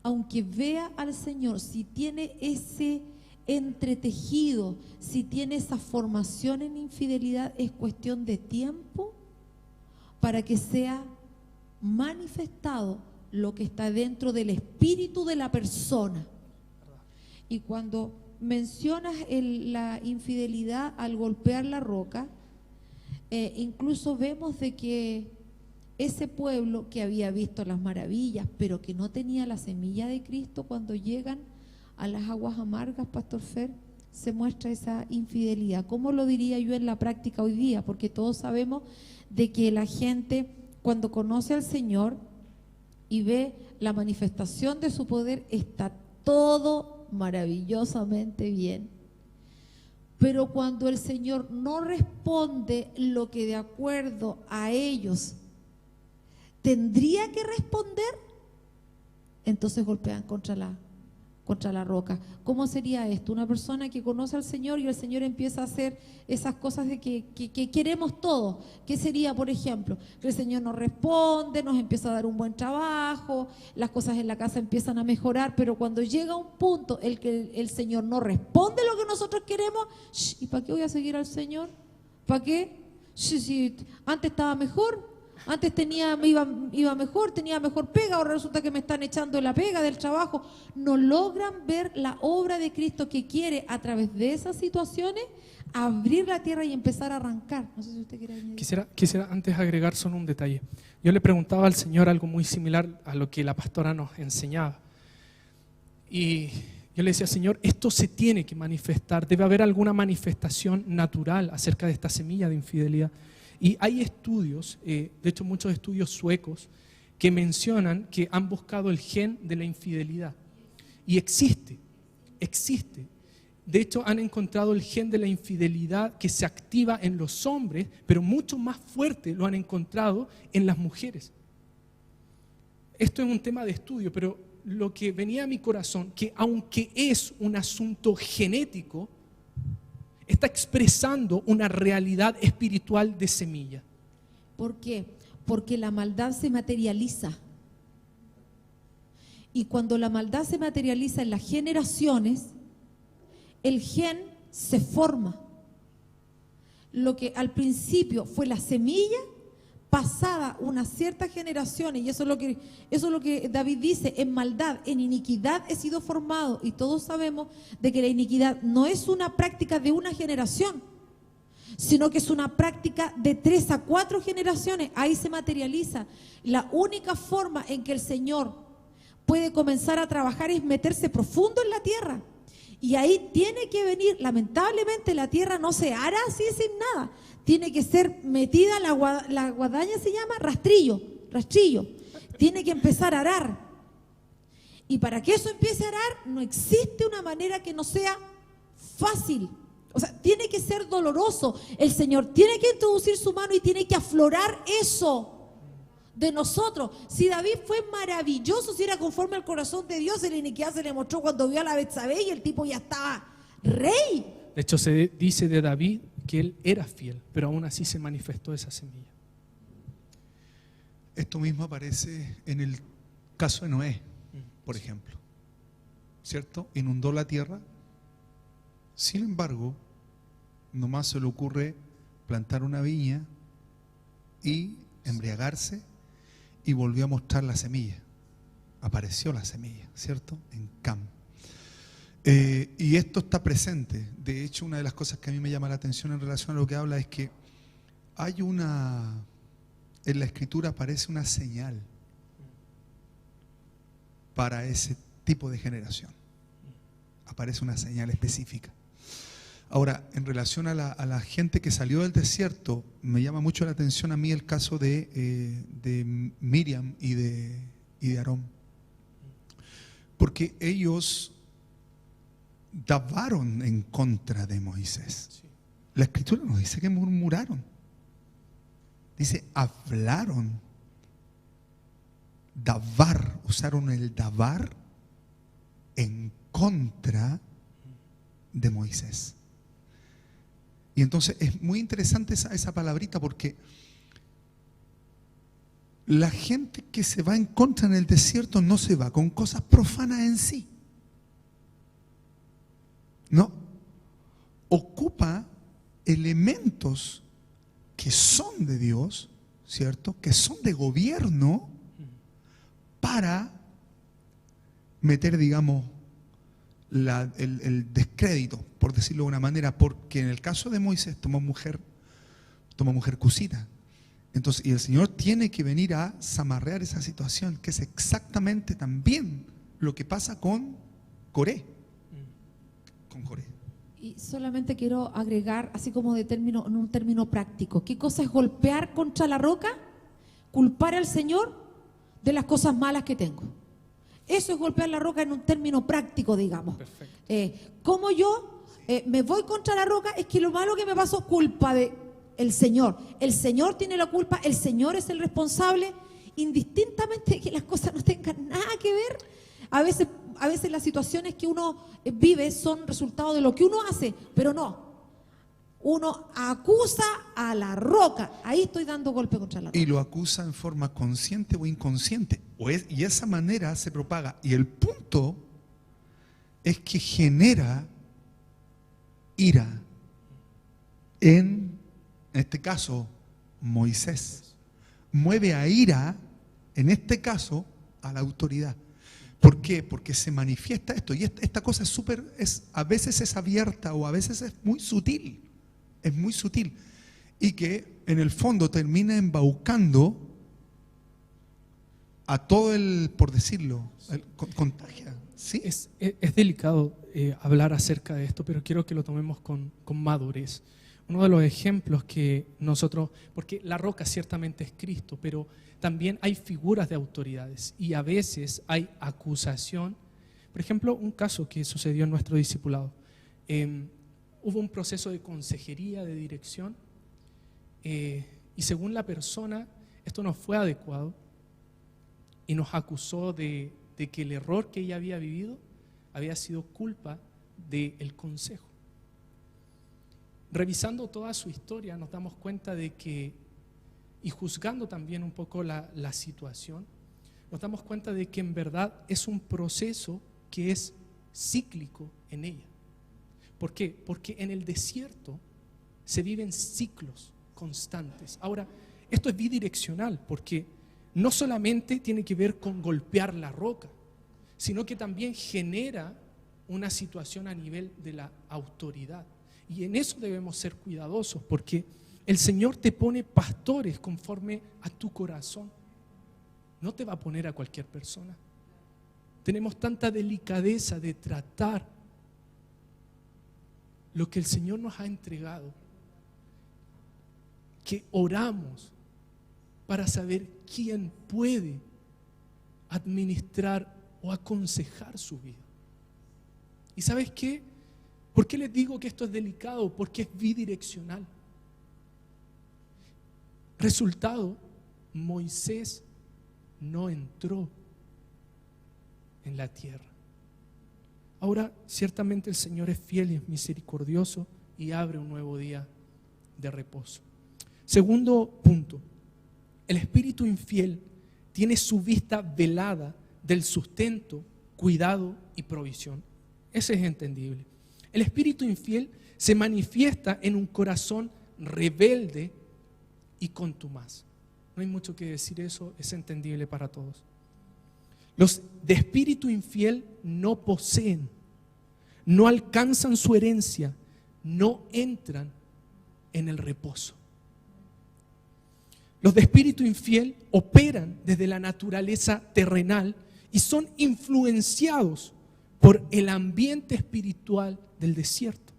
aunque vea al Señor, si tiene ese entretejido, si tiene esa formación en infidelidad, es cuestión de tiempo para que sea manifestado lo que está dentro del espíritu de la persona. Y cuando mencionas la infidelidad al golpear la roca, incluso vemos de que ese pueblo que había visto las maravillas, pero que no tenía la semilla de Cristo, cuando llegan a las aguas amargas, Pastor Fer, se muestra esa infidelidad. ¿Cómo lo diría yo en la práctica hoy día? Porque todos sabemos de que la gente, cuando conoce al Señor y ve la manifestación de su poder, está todo maravillosamente bien. Pero cuando el Señor no responde lo que de acuerdo a ellos tendría que responder, entonces golpean contra la roca. ¿Cómo sería esto? Una persona que conoce al Señor y el Señor empieza a hacer esas cosas de que queremos todos. ¿Qué sería, por ejemplo? Que el Señor nos responde, nos empieza a dar un buen trabajo, las cosas en la casa empiezan a mejorar, pero cuando llega un punto el que el Señor no responde lo que nosotros queremos, ¿y para qué voy a seguir al Señor? ¿Para qué? Si antes estaba mejor. Antes iba mejor, tenía mejor pega, ahora resulta que me están echando la pega del trabajo. No logran ver la obra de Cristo, que quiere a través de esas situaciones abrir la tierra y empezar a arrancar. No sé si usted quiere añadir. Quisiera antes agregar solo un detalle. Yo le preguntaba al Señor algo muy similar a lo que la pastora nos enseñaba. Y yo le decía: Señor, esto se tiene que manifestar, debe haber alguna manifestación natural acerca de esta semilla de infidelidad. Y hay estudios, de hecho muchos estudios suecos, que mencionan que han buscado el gen de la infidelidad. Y existe. De hecho, han encontrado el gen de la infidelidad que se activa en los hombres, pero mucho más fuerte lo han encontrado en las mujeres. Esto es un tema de estudio, pero lo que venía a mi corazón, que aunque es un asunto genético, está expresando una realidad espiritual de semilla. ¿Por qué? Porque la maldad se materializa. Y cuando la maldad se materializa en las generaciones, el gen se forma. Lo que al principio fue la semilla, pasada unas ciertas generaciones, y eso es lo que David dice, en maldad, en iniquidad he sido formado. Y todos sabemos de que la iniquidad no es una práctica de una generación, sino que es una práctica de 3 a 4 generaciones. Ahí se materializa. La única forma en que el Señor puede comenzar a trabajar es meterse profundo en la tierra. Y ahí tiene que venir, lamentablemente la tierra no se hará así sin nada. Tiene que ser metida, la guadaña se llama rastrillo. Tiene que empezar a arar. Y para que eso empiece a arar, no existe una manera que no sea fácil. O sea, tiene que ser doloroso. El Señor tiene que introducir su mano y tiene que aflorar eso de nosotros. Si David fue maravilloso, si era conforme al corazón de Dios, la iniquidad se le mostró cuando vio a la Betsabé y el tipo ya estaba rey. De hecho, se dice de David que él era fiel, pero aún así se manifestó esa semilla. Esto mismo aparece en el caso de Noé, por ejemplo, ¿cierto? Inundó la tierra. Sin embargo, nomás se le ocurre plantar una viña y embriagarse, y volvió a mostrar la semilla. Apareció la semilla, ¿cierto? En Cam. Y esto está presente. De hecho, una de las cosas que a mí me llama la atención en relación a lo que habla es que hay en la Escritura aparece una señal para ese tipo de generación. Aparece una señal específica. Ahora, en relación a la gente que salió del desierto, me llama mucho la atención a mí el caso de Miriam y de Aarón. Porque ellos dabaron en contra de Moisés. La Escritura nos dice que murmuraron. Dice, hablaron. Dabar, usaron el dabar en contra de Moisés. Y entonces es muy interesante esa palabrita, porque la gente que se va en contra en el desierto no se va con cosas profanas en sí. No. Ocupa elementos que son de Dios, ¿cierto? Que son de gobierno para meter, digamos, el descrédito, por decirlo de una manera, porque en el caso de Moisés tomó mujer cusita. Entonces, y el Señor tiene que venir a zamarrear esa situación, que es exactamente también lo que pasa con Coré. Con Coré. Y solamente quiero agregar, así como en un término práctico, ¿qué cosa es golpear contra la roca? Culpar al Señor de las cosas malas que tengo. Eso es golpear la roca en un término práctico, digamos. Como yo me voy contra la roca, es que lo malo que me pasó es culpa del Señor. El Señor tiene la culpa, el Señor es el responsable, indistintamente de que las cosas no tengan nada que ver. A veces las situaciones que uno vive son resultado de lo que uno hace, pero no. Uno acusa a la roca. Ahí estoy dando golpe contra la roca. Y lo acusa en forma consciente o inconsciente. Y esa manera se propaga. Y el punto es que genera ira en este caso, Moisés. Mueve a ira, en este caso, a la autoridad. ¿Por qué? Porque se manifiesta esto. Y esta cosa a veces es abierta o a veces es muy sutil. Es muy sutil. Y que en el fondo termina embaucando a todo por decirlo, contagia. ¿Sí? Es delicado hablar acerca de esto, pero quiero que lo tomemos con madurez. Uno de los ejemplos que nosotros, porque la roca ciertamente es Cristo, pero también hay figuras de autoridades y a veces hay acusación. Por ejemplo, un caso que sucedió en nuestro discipulado. Hubo un proceso de consejería, de dirección, y según la persona, esto no fue adecuado y nos acusó de que el error que ella había vivido había sido culpa del consejo. Revisando toda su historia nos damos cuenta de que, y juzgando también un poco la situación, nos damos cuenta de que en verdad es un proceso que es cíclico en ella. ¿Por qué? Porque en el desierto se viven ciclos constantes. Ahora, esto es bidireccional porque no solamente tiene que ver con golpear la roca, sino que también genera una situación a nivel de la autoridad. Y en eso debemos ser cuidadosos porque el Señor te pone pastores conforme a tu corazón. No te va a poner a cualquier persona. Tenemos tanta delicadeza de tratar lo que el Señor nos ha entregado, que oramos para saber quién puede administrar o aconsejar su vida. ¿Y sabes qué? ¿Por qué les digo que esto es delicado? Porque es bidireccional. Resultado, Moisés no entró en la tierra. Ahora, ciertamente el Señor es fiel y es misericordioso y abre un nuevo día de reposo. Segundo punto, el espíritu infiel tiene su vista velada del sustento, cuidado y provisión. Ese es entendible. El espíritu infiel se manifiesta en un corazón rebelde y contumaz. No hay mucho que decir, eso es entendible para todos. Los de espíritu infiel no poseen, no alcanzan su herencia, no entran en el reposo. Los de espíritu infiel operan desde la naturaleza terrenal y son influenciados por el ambiente espiritual del desierto.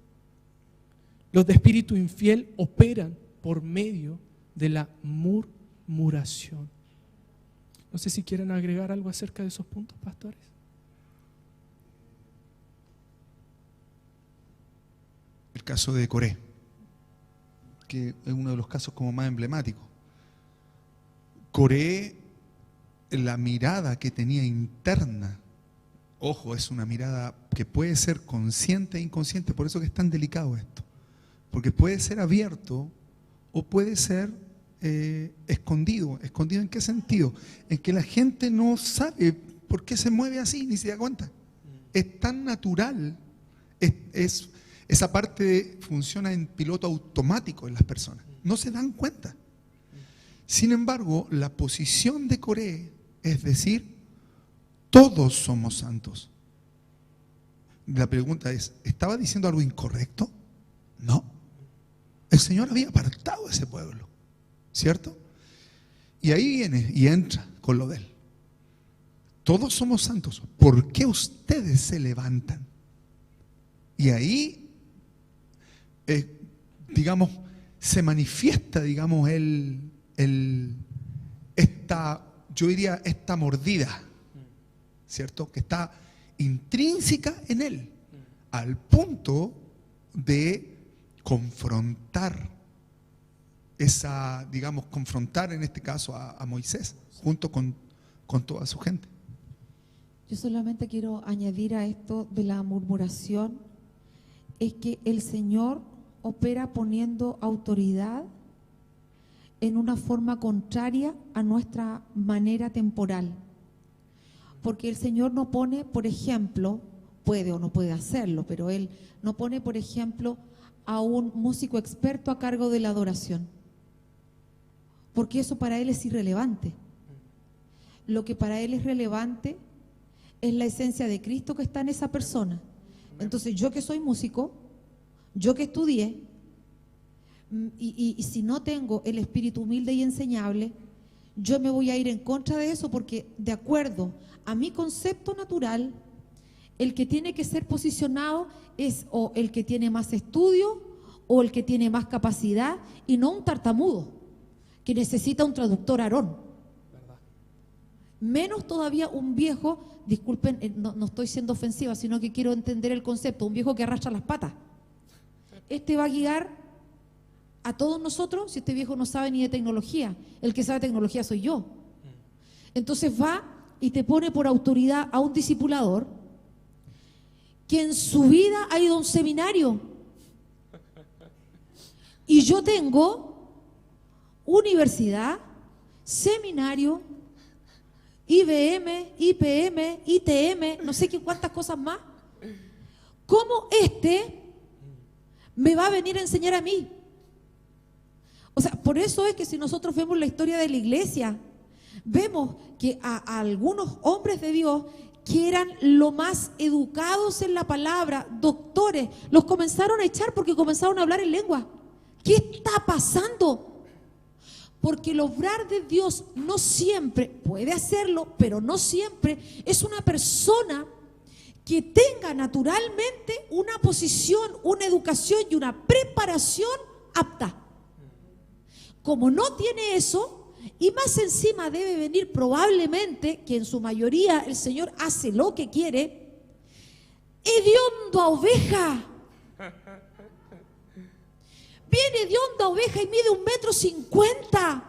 Los de espíritu infiel operan por medio de la murmuración. No sé si quieren agregar algo acerca de esos puntos, pastores. El caso de Coré, que es uno de los casos como más emblemáticos. Coré, la mirada que tenía interna, ojo, es una mirada que puede ser consciente e inconsciente, por eso que es tan delicado esto, porque puede ser abierto o puede ser escondido. ¿Escondido en qué sentido? En que la gente no sabe por qué se mueve así, ni se da cuenta. Es tan natural, esa parte funciona en piloto automático en las personas, no se dan cuenta. Sin embargo, la posición de Coré es decir, todos somos santos. La pregunta es, ¿estaba diciendo algo incorrecto? No. El Señor había apartado a ese pueblo, ¿cierto? Y ahí viene y entra con lo de él. Todos somos santos. ¿Por qué ustedes se levantan? Y ahí, digamos, se manifiesta, digamos, yo diría, esta mordida, ¿cierto? Que está intrínseca en él, al punto de confrontar confrontar en este caso a Moisés, junto con toda su gente. Yo solamente quiero añadir a esto de la murmuración, es que el Señor opera poniendo autoridad en una forma contraria a nuestra manera temporal. Porque el Señor no pone, por ejemplo, puede o no puede hacerlo, pero Él no pone, por ejemplo, a un músico experto a cargo de la adoración. Porque eso para Él es irrelevante. Lo que para Él es relevante es la esencia de Cristo que está en esa persona. Entonces, yo que soy músico, yo que estudié, y si no tengo el espíritu humilde y enseñable, yo me voy a ir en contra de eso, porque de acuerdo a mi concepto natural, el que tiene que ser posicionado es o el que tiene más estudio, o el que tiene más capacidad y no un tartamudo que necesita un traductor Aarón. ¿Verdad? Menos todavía un viejo, disculpen, no estoy siendo ofensiva, sino que quiero entender el concepto, un viejo que arrastra las patas. Este va a guiar a todos nosotros si este viejo no sabe ni de tecnología. El que sabe tecnología soy yo. Entonces va y te pone por autoridad a un discipulador que en su vida ha ido a un seminario. Y yo tengo universidad, seminario, IBM, IPM, ITM, no sé qué cuántas cosas más. ¿Cómo me va a venir a enseñar a mí? O sea, por eso es que si nosotros vemos la historia de la iglesia, vemos que a algunos hombres de Dios que eran lo más educados en la palabra, doctores, los comenzaron a echar porque comenzaron a hablar en lengua. ¿Qué está pasando? Porque el obrar de Dios no siempre, puede hacerlo, pero no siempre, es una persona que tenga naturalmente una posición, una educación y una preparación apta. Como no tiene eso, y más encima debe venir probablemente, que en su mayoría el Señor hace lo que quiere, hediondo a oveja. Viene hediondo a oveja y mide 1,50 m.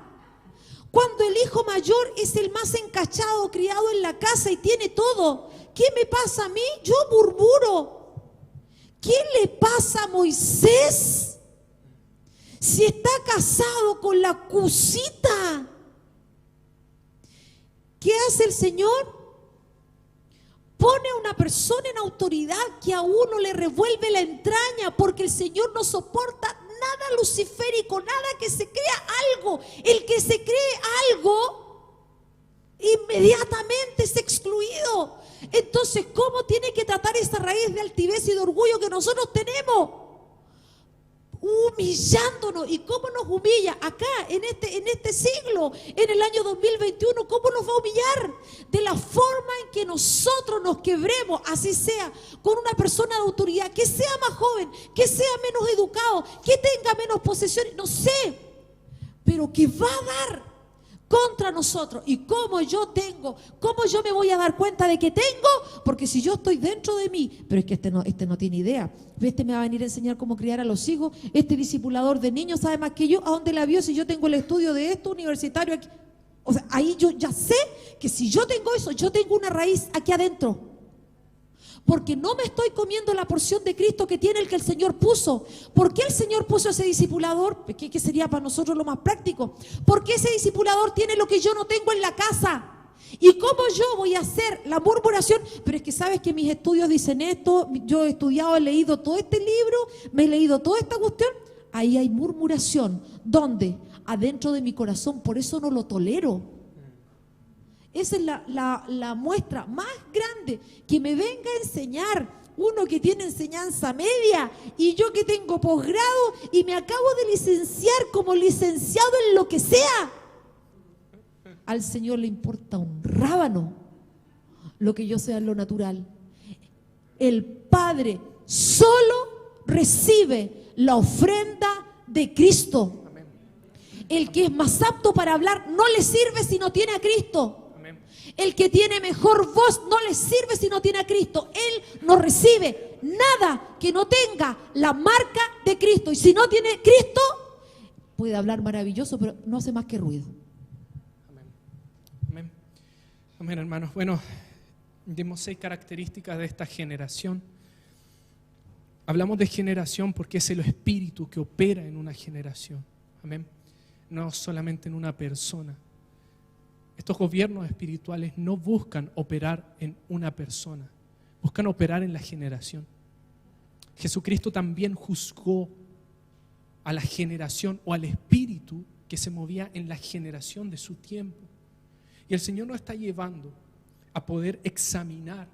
Cuando el hijo mayor es el más encachado, criado en la casa y tiene todo. ¿Qué me pasa a mí? Yo murmuro. ¿Qué le pasa a Moisés? Si está casado con la cusita. ¿Qué hace el Señor? Pone a una persona en autoridad que a uno le revuelve la entraña, porque el Señor no soporta nada luciférico, nada que se crea algo. El que se cree algo, inmediatamente es excluido. Entonces, ¿cómo tiene que tratar esa raíz de altivez y de orgullo que nosotros tenemos? Humillándonos. ¿Y cómo nos humilla? Acá, en este siglo, en el año 2021, ¿cómo nos va a humillar? De la forma en que nosotros nos quebremos, así sea, con una persona de autoridad, que sea más joven, que sea menos educado, que tenga menos posesiones, no sé, pero que va a dar contra nosotros. ¿Y cómo yo me voy a dar cuenta de que tengo? Porque si yo estoy dentro de mí, pero es que este no tiene idea, este me va a venir a enseñar cómo criar a los hijos, este discipulador de niños sabe más que yo, ¿a dónde la vio si yo tengo el estudio de esto universitario aquí? O sea, ahí yo ya sé que si yo tengo eso, yo tengo una raíz aquí adentro. Porque no me estoy comiendo la porción de Cristo que tiene el que el Señor puso. ¿Por qué el Señor puso ese discipulador? ¿Qué sería para nosotros lo más práctico? Porque ese discipulador tiene lo que yo no tengo en la casa. ¿Y cómo yo voy a hacer la murmuración? Pero es que sabes que mis estudios dicen esto, yo he estudiado, he leído todo este libro, me he leído toda esta cuestión. Ahí hay murmuración. ¿Dónde? Adentro de mi corazón, por eso no lo tolero. Esa es la muestra más grande, que me venga a enseñar uno que tiene enseñanza media y yo que tengo posgrado y me acabo de licenciar como licenciado en lo que sea. Al Señor le importa un rábano lo que yo sea en lo natural. El Padre solo recibe la ofrenda de Cristo. El que es más apto para hablar no le sirve si no tiene a Cristo. El que tiene mejor voz no le sirve si no tiene a Cristo. Él no recibe nada que no tenga la marca de Cristo. Y si no tiene Cristo, puede hablar maravilloso, pero no hace más que ruido. Amén. Amén. Amén, hermanos. Bueno, dimos 6 características de esta generación. Hablamos de generación porque es el espíritu que opera en una generación. Amén. No solamente en una persona. Estos gobiernos espirituales no buscan operar en una persona, buscan operar en la generación. Jesucristo también juzgó a la generación o al espíritu que se movía en la generación de su tiempo. Y el Señor nos está llevando a poder examinar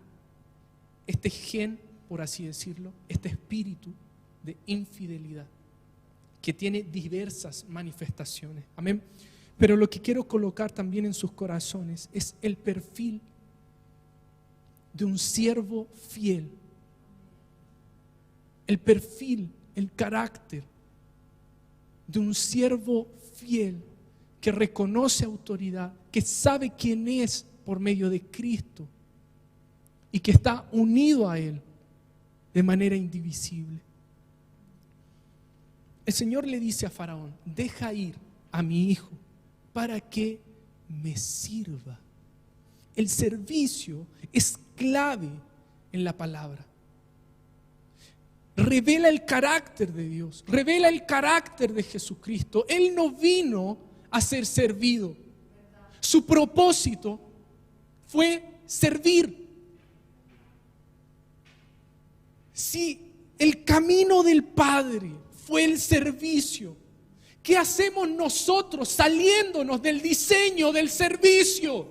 este gen, por así decirlo, este espíritu de infidelidad que tiene diversas manifestaciones. Amén. Pero lo que quiero colocar también en sus corazones es el perfil de un siervo fiel. El perfil el carácter de un siervo fiel que reconoce autoridad, que sabe quién es por medio de Cristo y que está unido a Él de manera indivisible. El Señor le dice a Faraón: deja ir a mi hijo para que me sirva. El servicio es clave en la palabra. Revela el carácter de Dios, revela el carácter de Jesucristo. Él no vino a ser servido. Su propósito fue servir. Si el camino del Padre fue el servicio, ¿qué hacemos nosotros saliéndonos del diseño del servicio?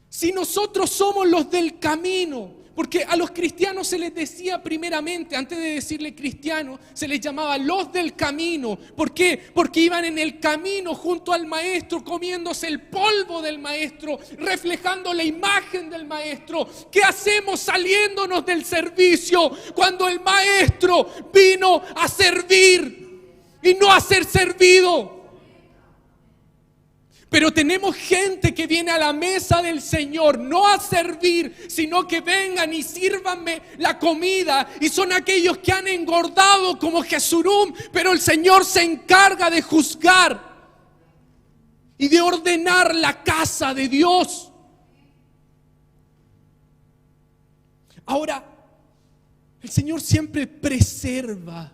Si nosotros somos los del camino, porque a los cristianos se les decía primeramente, antes de decirle cristiano, se les llamaba los del camino. ¿Por qué? Porque iban en el camino junto al maestro, comiéndose el polvo del maestro, reflejando la imagen del maestro. ¿Qué hacemos saliéndonos del servicio cuando el maestro vino a servir y no a ser servido? Pero tenemos gente que viene a la mesa del Señor no a servir, sino que vengan y sírvanme la comida. Y son aquellos que han engordado como Jesurum, pero el Señor se encarga de juzgar y de ordenar la casa de Dios. Ahora, el Señor siempre preserva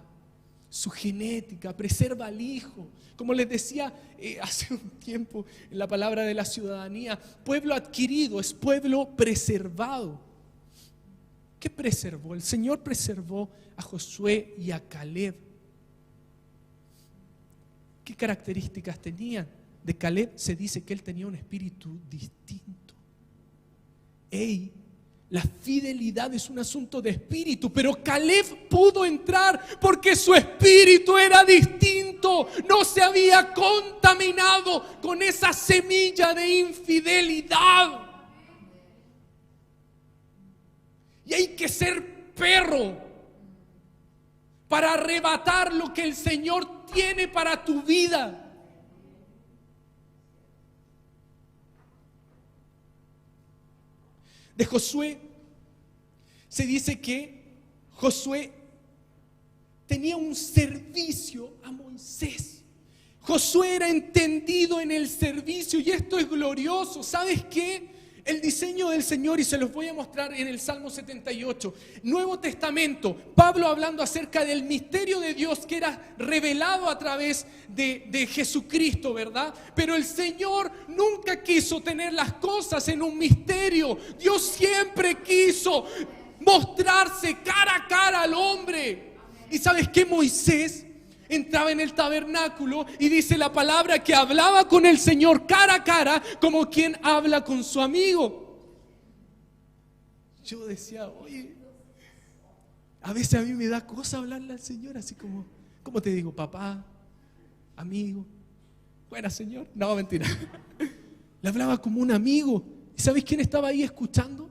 su genética, preserva al hijo. Como les decía hace un tiempo en la palabra de la ciudadanía, pueblo adquirido es pueblo preservado. ¿Qué preservó? El Señor preservó a Josué y a Caleb. ¿Qué características tenían? De Caleb se dice que él tenía un espíritu distinto. La fidelidad es un asunto de espíritu, pero Caleb pudo entrar porque su espíritu era distinto. No se había contaminado con esa semilla de infidelidad. Y hay que ser perro para arrebatar lo que el Señor tiene para tu vida. De Josué se dice que Josué tenía un servicio a Moisés. Josué era entendido en el servicio y esto es glorioso. ¿Sabes qué? El diseño del Señor, y se los voy a mostrar en el Salmo 78, Nuevo Testamento, Pablo hablando acerca del misterio de Dios que era revelado a través de Jesucristo, ¿verdad? Pero el Señor nunca quiso tener las cosas en un misterio. Dios siempre quiso mostrarse cara a cara al hombre. ¿Y sabes qué? Moisés entraba en el tabernáculo y dice la palabra que hablaba con el Señor cara a cara como quien habla con su amigo. Yo decía, oye, a veces a mí me da cosa hablarle al Señor así como, ¿cómo te digo? Papá, amigo, buena Señor. No, mentira. Le hablaba como un amigo. ¿Y sabes quién estaba ahí escuchando?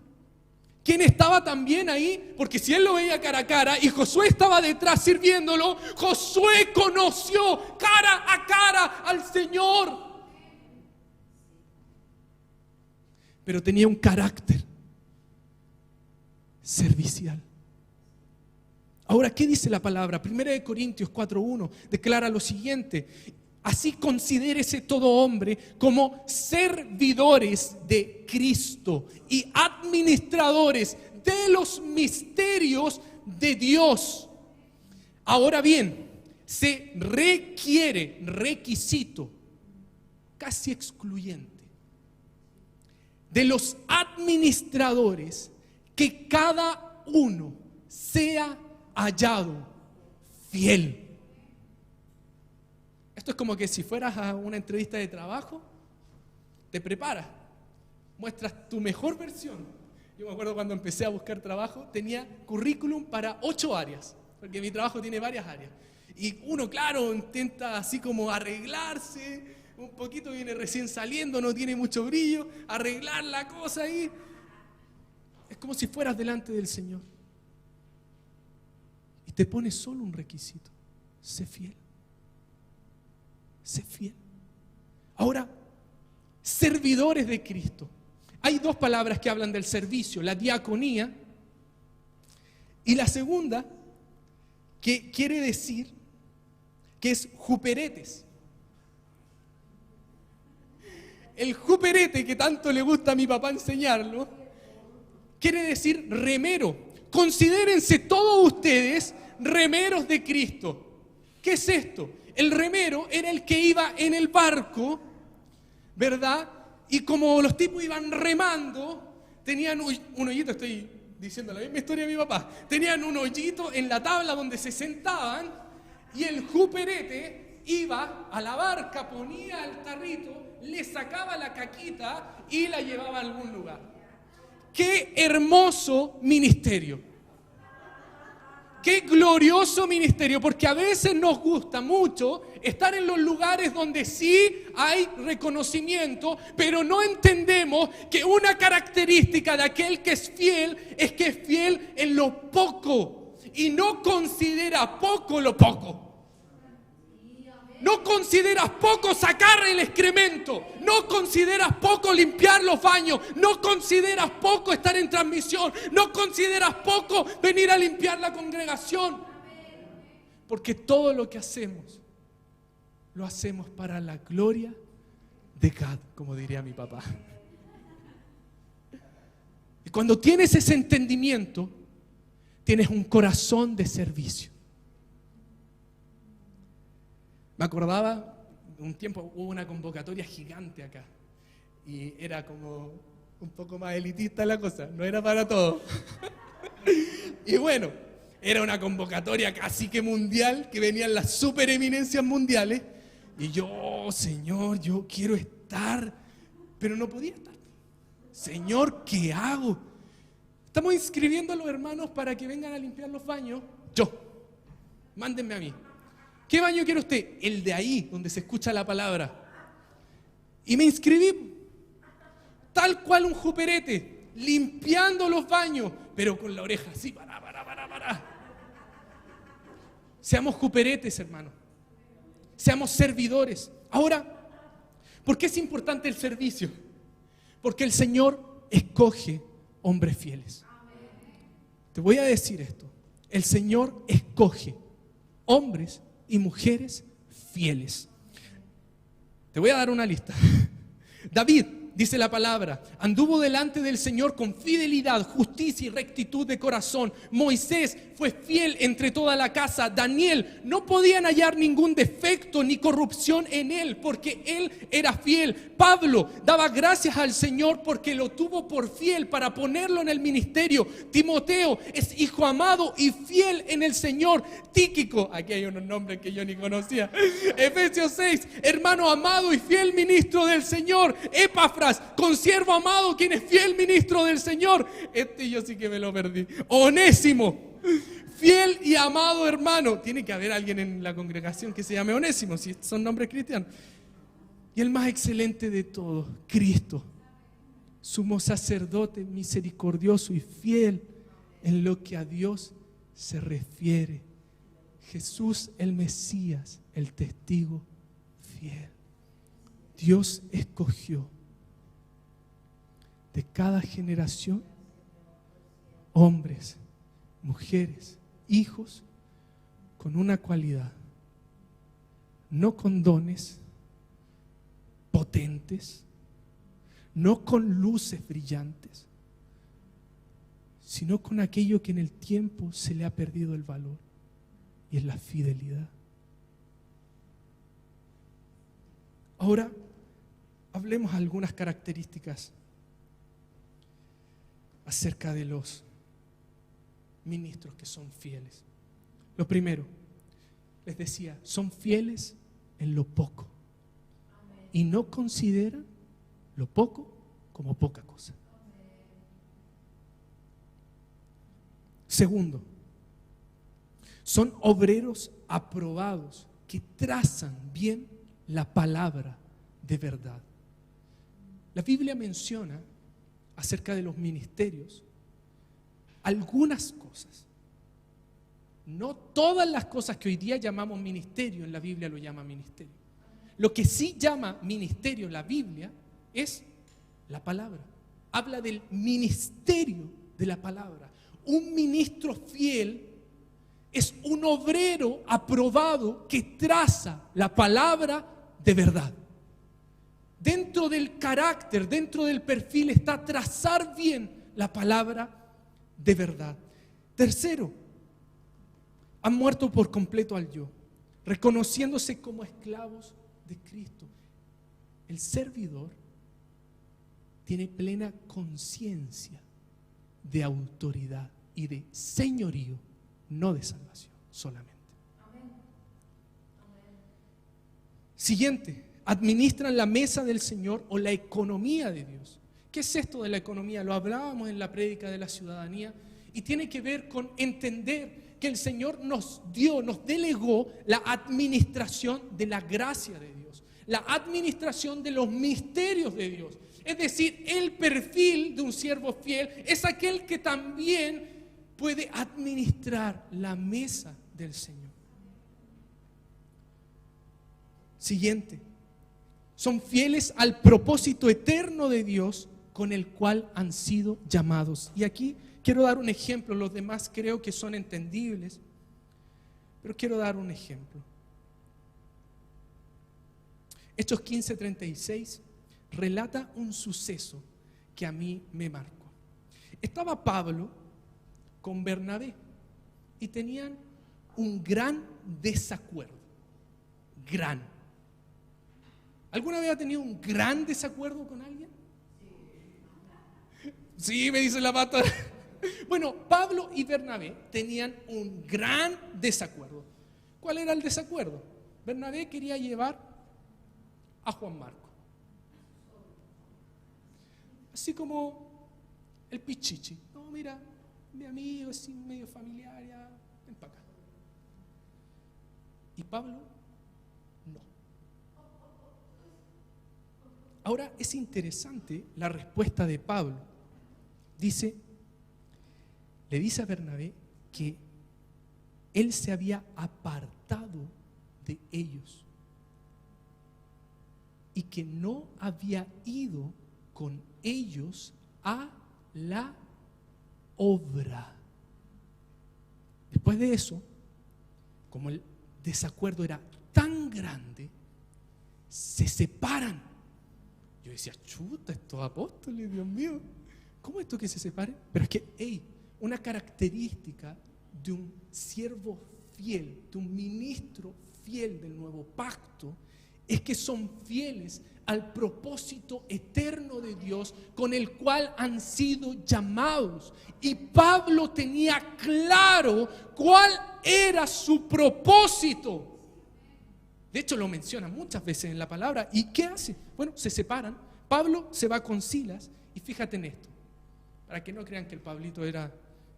¿Quién estaba también ahí? Porque si él lo veía cara a cara y Josué estaba detrás sirviéndolo, Josué conoció cara a cara al Señor. Pero tenía un carácter servicial. Ahora, ¿qué dice la palabra? 1 Corintios 4:1 declara lo siguiente: así considérese todo hombre como servidores de Cristo y administradores de los misterios de Dios. Ahora bien, se requiere, requisito casi excluyente, de los administradores que cada uno sea hallado fiel. Esto es como que si fueras a una entrevista de trabajo, te preparas, muestras tu mejor versión. Yo me acuerdo cuando empecé a buscar trabajo, tenía currículum para 8 áreas, porque mi trabajo tiene varias áreas. Y uno, claro, intenta así como arreglarse, un poquito viene recién saliendo, no tiene mucho brillo, arreglar la cosa ahí. Es como si fueras delante del Señor. te pone solo un requisito: sé fiel. Sé fiel. Ahora, servidores de Cristo. Hay dos palabras que hablan del servicio: la diaconía, y la segunda, que quiere decir que es juperetes. El juperete, que tanto le gusta a mi papá enseñarlo, quiere decir remero. Considérense todos ustedes remeros de Cristo. ¿Qué es esto? El remero era el que iba en el barco, ¿verdad? Y como los tipos iban remando, tenían un hoyito, estoy diciendo la misma historia de mi papá, tenían un hoyito en la tabla donde se sentaban, y el juperete iba a la barca, ponía el tarrito, le sacaba la caquita y la llevaba a algún lugar. ¡Qué hermoso ministerio! ¡Qué glorioso ministerio! Porque a veces nos gusta mucho estar en los lugares donde sí hay reconocimiento, pero no entendemos que una característica de aquel que es que es fiel en lo poco y no considera poco lo poco. No consideras poco sacar el excremento, no consideras poco limpiar los baños, no consideras poco estar en transmisión, no consideras poco venir a limpiar la congregación. Porque todo lo que hacemos, lo hacemos para la gloria de God, como diría mi papá. Y cuando tienes ese entendimiento, tienes un corazón de servicio. Me acordaba, un tiempo hubo una convocatoria gigante acá y era como un poco más elitista la cosa, no era para todos. Y bueno, era una convocatoria casi que mundial, que venían las supereminencias mundiales, y yo, Señor, yo quiero estar, pero no podía estar. Señor, ¿qué hago? Estamos inscribiendo a los hermanos para que vengan a limpiar los baños. Mándenme a mí. ¿Qué baño quiere usted? El de ahí, donde se escucha la palabra. Y me inscribí, tal cual un juperete, limpiando los baños, pero con la oreja así, para. Seamos juperetes, hermano. Seamos servidores. Ahora, ¿por qué es importante el servicio? Porque el Señor escoge hombres fieles. Te voy a decir esto. El Señor escoge hombres y mujeres fieles. Te voy a dar una lista. David, dice la palabra, anduvo delante del Señor con fidelidad, justicia y rectitud de corazón. Moisés fue fiel entre toda la casa. Daniel, no podían hallar ningún defecto ni corrupción en él, porque él era fiel. Pablo daba gracias al Señor porque lo tuvo por fiel para ponerlo en el ministerio. Timoteo es hijo amado y fiel en el Señor. Tíquico, aquí hay unos nombres que yo ni conocía. Efesios 6, hermano amado y fiel ministro del Señor. Epafras, consiervo amado, quien es fiel ministro del Señor. Yo sí que me lo perdí. Onésimo, fiel y amado hermano. Tiene que haber alguien en la congregación que se llame Onésimo, si son nombres cristianos. Y el más excelente de todos, Cristo, sumo sacerdote misericordioso y fiel en lo que a Dios se refiere. Jesús el Mesías, el testigo fiel. Dios escogió de cada generación hombres, mujeres, hijos con una cualidad, no con dones potentes, no con luces brillantes, sino con aquello que en el tiempo se le ha perdido el valor, y es la fidelidad. Ahora, hablemos algunas características acerca de los ministros que son fieles. Lo primero, les decía, son fieles en lo poco y no consideran lo poco como poca cosa. Segundo, son obreros aprobados que trazan bien la palabra de verdad. La Biblia menciona acerca de los ministerios algunas cosas, No todas las cosas que hoy día llamamos ministerio, en la Biblia lo llama ministerio. Lo que sí llama ministerio en la Biblia es la palabra. Habla del ministerio de la palabra. Un ministro fiel es un obrero aprobado que traza la palabra de verdad. Dentro del carácter, dentro del perfil está trazar bien la palabra de verdad. Tercero, han muerto por completo al yo, reconociéndose como esclavos de Cristo. El servidor tiene plena conciencia de autoridad y de señorío, no de salvación solamente. Siguiente, administran la mesa del Señor o la economía de Dios. ¿Qué es esto de la economía? Lo hablábamos en la prédica de la ciudadanía y tiene que ver con entender que el Señor nos dio, nos delegó la administración de la gracia de Dios, la administración de los misterios de Dios. Es decir, el perfil de un siervo fiel es aquel que también puede administrar la mesa del Señor. Siguiente, son fieles al propósito eterno de Dios con el cual han sido llamados. Y aquí quiero dar un ejemplo, los demás creo que son entendibles, pero quiero dar un ejemplo. Hechos 15:36 relata un suceso que a mí me marcó. Estaba Pablo con Bernabé y tenían un gran desacuerdo. Gran. ¿Alguna vez ha tenido un gran desacuerdo con alguien? Sí, me dice la pata. Bueno, Pablo y Bernabé tenían un gran desacuerdo. ¿Cuál era el desacuerdo? Bernabé quería llevar a Juan Marco. Así como el pichichi. No, mira, mi amigo, así medio familiar, ya, ven para acá. Y Pablo, no. Ahora es interesante la respuesta de Pablo. Le dice a Bernabé que él se había apartado de ellos y que no había ido con ellos a la obra. Después de eso, como el desacuerdo era tan grande, se separan. Yo decía, chuta, estos apóstoles, Dios mío, ¿cómo es esto que se separen? Pero es que, una característica de un siervo fiel, de un ministro fiel del nuevo pacto, es que son fieles al propósito eterno de Dios con el cual han sido llamados. Y Pablo tenía claro cuál era su propósito. De hecho, lo menciona muchas veces en la palabra. ¿Y qué hace? Bueno, se separan. Pablo se va con Silas. Y fíjate en esto, para que no crean que el Pablito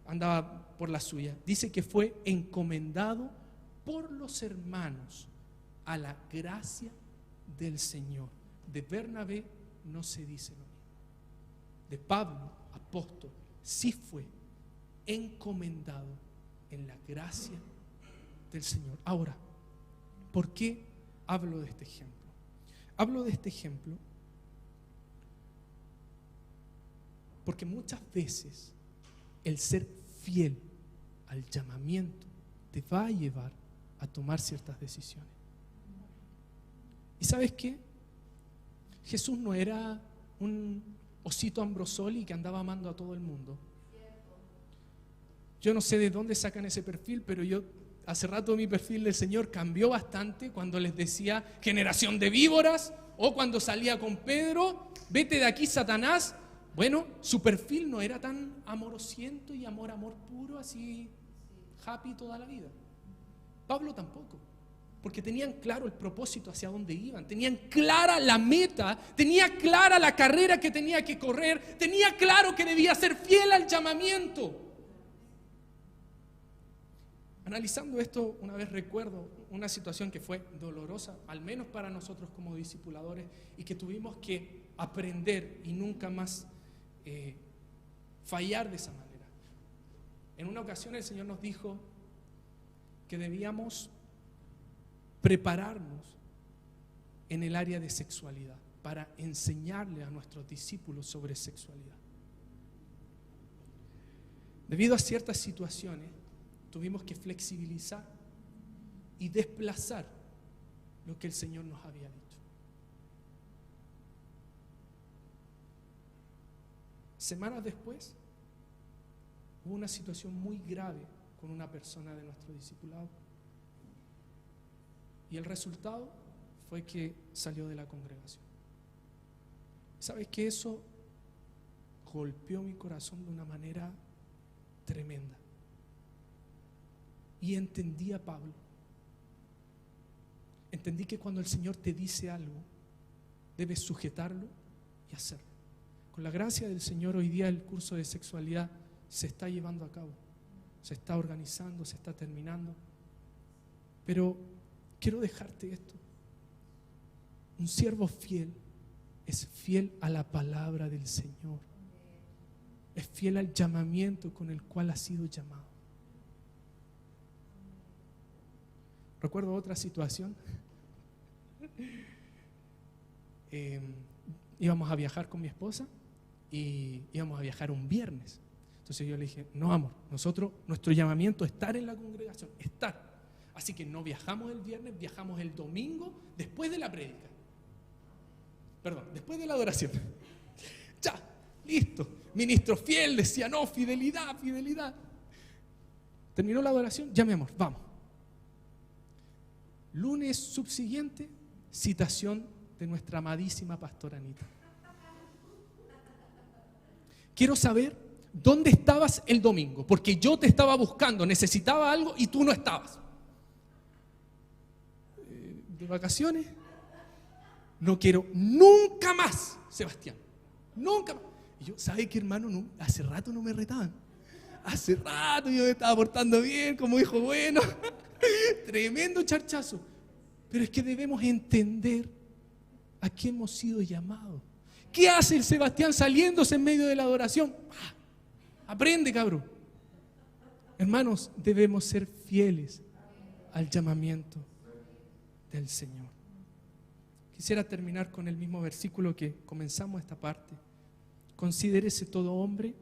andaba por la suya. Dice que fue encomendado por los hermanos a la gracia del Señor. De Bernabé no se dice lo mismo. De Pablo, apóstol, sí fue encomendado en la gracia del Señor. Ahora, ¿por qué hablo de este ejemplo? Hablo de este ejemplo porque muchas veces el ser fiel al llamamiento te va a llevar a tomar ciertas decisiones. ¿Y sabes qué? Jesús no era un osito Ambrosoli que andaba amando a todo el mundo. Yo no sé de dónde sacan ese perfil, pero hace rato mi perfil del Señor cambió bastante cuando les decía generación de víboras, o cuando salía con Pedro, vete de aquí, Satanás. Bueno, su perfil no era tan amorosiento y amor puro, así happy toda la vida. Pablo tampoco, porque tenían claro el propósito hacia dónde iban, tenían clara la meta, tenía clara la carrera que tenía que correr, tenía claro que debía ser fiel al llamamiento. Analizando esto, una vez recuerdo una situación que fue dolorosa, al menos para nosotros como discipuladores, y que tuvimos que aprender y nunca más fallar de esa manera. En una ocasión el Señor nos dijo, que debíamos prepararnos en el área de sexualidad para enseñarle a nuestros discípulos sobre sexualidad. Debido a ciertas situaciones, tuvimos que flexibilizar y desplazar lo que el Señor nos había dicho. Semanas después, hubo una situación muy grave con una persona de nuestro discipulado. Y el resultado fue que salió de la congregación. ¿Sabes qué? Eso golpeó mi corazón de una manera tremenda. Y entendí a Pablo. Entendí que cuando el Señor te dice algo, debes sujetarlo y hacerlo. Con la gracia del Señor, hoy día el curso de sexualidad se está llevando a cabo, se está organizando, se está terminando. Pero quiero dejarte esto. Un siervo fiel es fiel a la palabra del Señor. Es fiel al llamamiento con el cual ha sido llamado. Recuerdo otra situación. Íbamos a viajar con mi esposa y íbamos a viajar un viernes. Entonces yo le dije, no amor, nuestro llamamiento es estar en la congregación, estar. Así que no viajamos el viernes, viajamos el domingo después de la prédica. Perdón, después de la adoración. Ya, listo. Ministro fiel decía, no, fidelidad, fidelidad. Terminó la adoración, ya mi amor, vamos. Lunes subsiguiente, citación de nuestra amadísima pastora Anita. Quiero saber dónde estabas el domingo, porque yo te estaba buscando, necesitaba algo y tú no estabas. ¿De vacaciones? No quiero nunca más, Sebastián, nunca más. Y yo, ¿sabe qué, hermano? No, hace rato no me retaban. Hace rato yo me estaba portando bien, como hijo bueno. Tremendo charchazo. Pero es que debemos entender a qué hemos sido llamados. ¿Qué hace el Sebastián saliéndose en medio de la adoración? Aprende, cabrón. Hermanos, debemos ser fieles al llamamiento del Señor. Quisiera terminar con el mismo versículo que comenzamos esta parte. Considérese todo hombre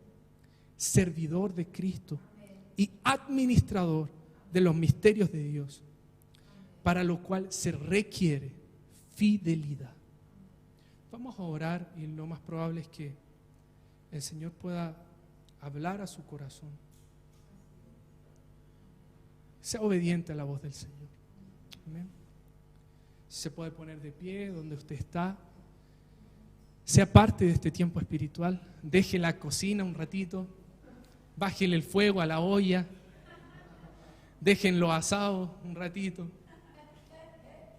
servidor de Cristo y administrador de los misterios de Dios, para lo cual se requiere fidelidad. Vamos a orar y lo más probable es que el Señor pueda hablar a su corazón. Sea obediente a la voz del Señor. Amén. Se puede poner de pie donde usted está. Sea parte de este tiempo espiritual. Deje la cocina un ratito. Bájele el fuego a la olla. Déjenlo asado un ratito.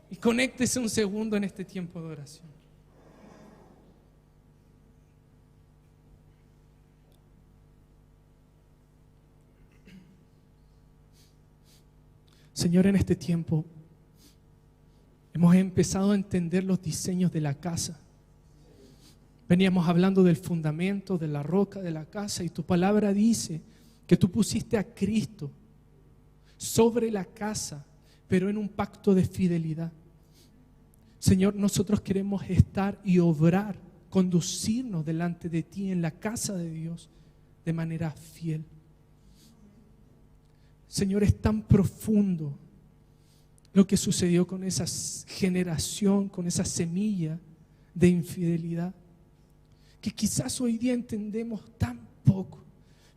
Y conéctese un segundo en este tiempo de oración. Señor, en este tiempo hemos empezado a entender los diseños de la casa. Veníamos hablando del fundamento, de la roca de la casa, y tu palabra dice que tú pusiste a Cristo sobre la casa, pero en un pacto de fidelidad. Señor, nosotros queremos estar y obrar, conducirnos delante de ti en la casa de Dios de manera fiel. Señor, es tan profundo lo que sucedió con esa generación, con esa semilla de infidelidad, que quizás hoy día entendemos tan poco,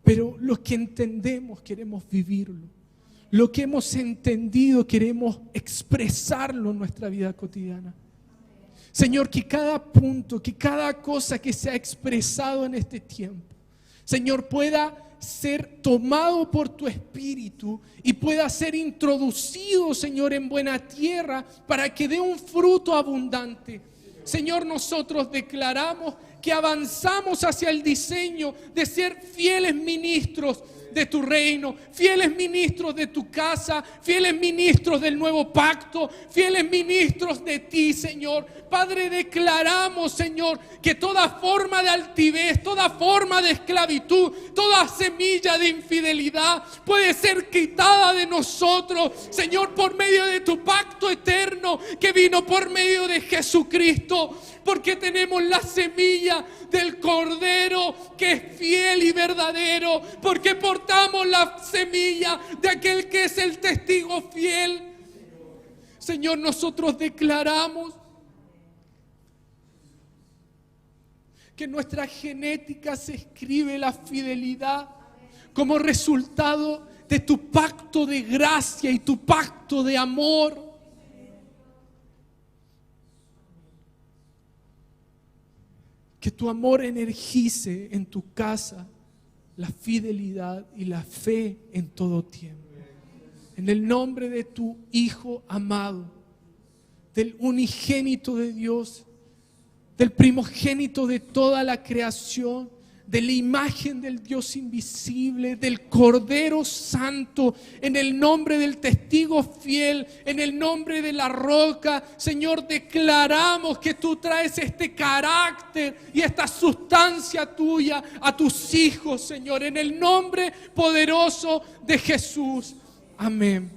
pero lo que entendemos queremos vivirlo. Lo que hemos entendido queremos expresarlo en nuestra vida cotidiana. Señor, que cada punto, que cada cosa que se ha expresado en este tiempo, Señor, pueda ser tomado por tu Espíritu y pueda ser introducido, Señor, en buena tierra para que dé un fruto abundante. Señor, nosotros declaramos que avanzamos hacia el diseño de ser fieles ministros de tu reino, fieles ministros de tu casa, fieles ministros del nuevo pacto, fieles ministros de ti, Señor. Padre, declaramos, Señor, que toda forma de altivez, toda forma de esclavitud, toda semilla de infidelidad puede ser quitada de nosotros, Señor, por medio de tu pacto eterno que vino por medio de Jesucristo, porque tenemos la semilla del Cordero que es fiel y verdadero, porque portamos la semilla de aquel que es el testigo fiel. Señor, nosotros declaramos que en nuestra genética se escribe la fidelidad como resultado de tu pacto de gracia y tu pacto de amor. Que tu amor energice en tu casa la fidelidad y la fe en todo tiempo. En el nombre de tu Hijo amado, del unigénito de Dios, del primogénito de toda la creación, de la imagen del Dios invisible, del Cordero Santo, en el nombre del testigo fiel, en el nombre de la roca, Señor, declaramos que tú traes este carácter y esta sustancia tuya a tus hijos, Señor, en el nombre poderoso de Jesús. Amén.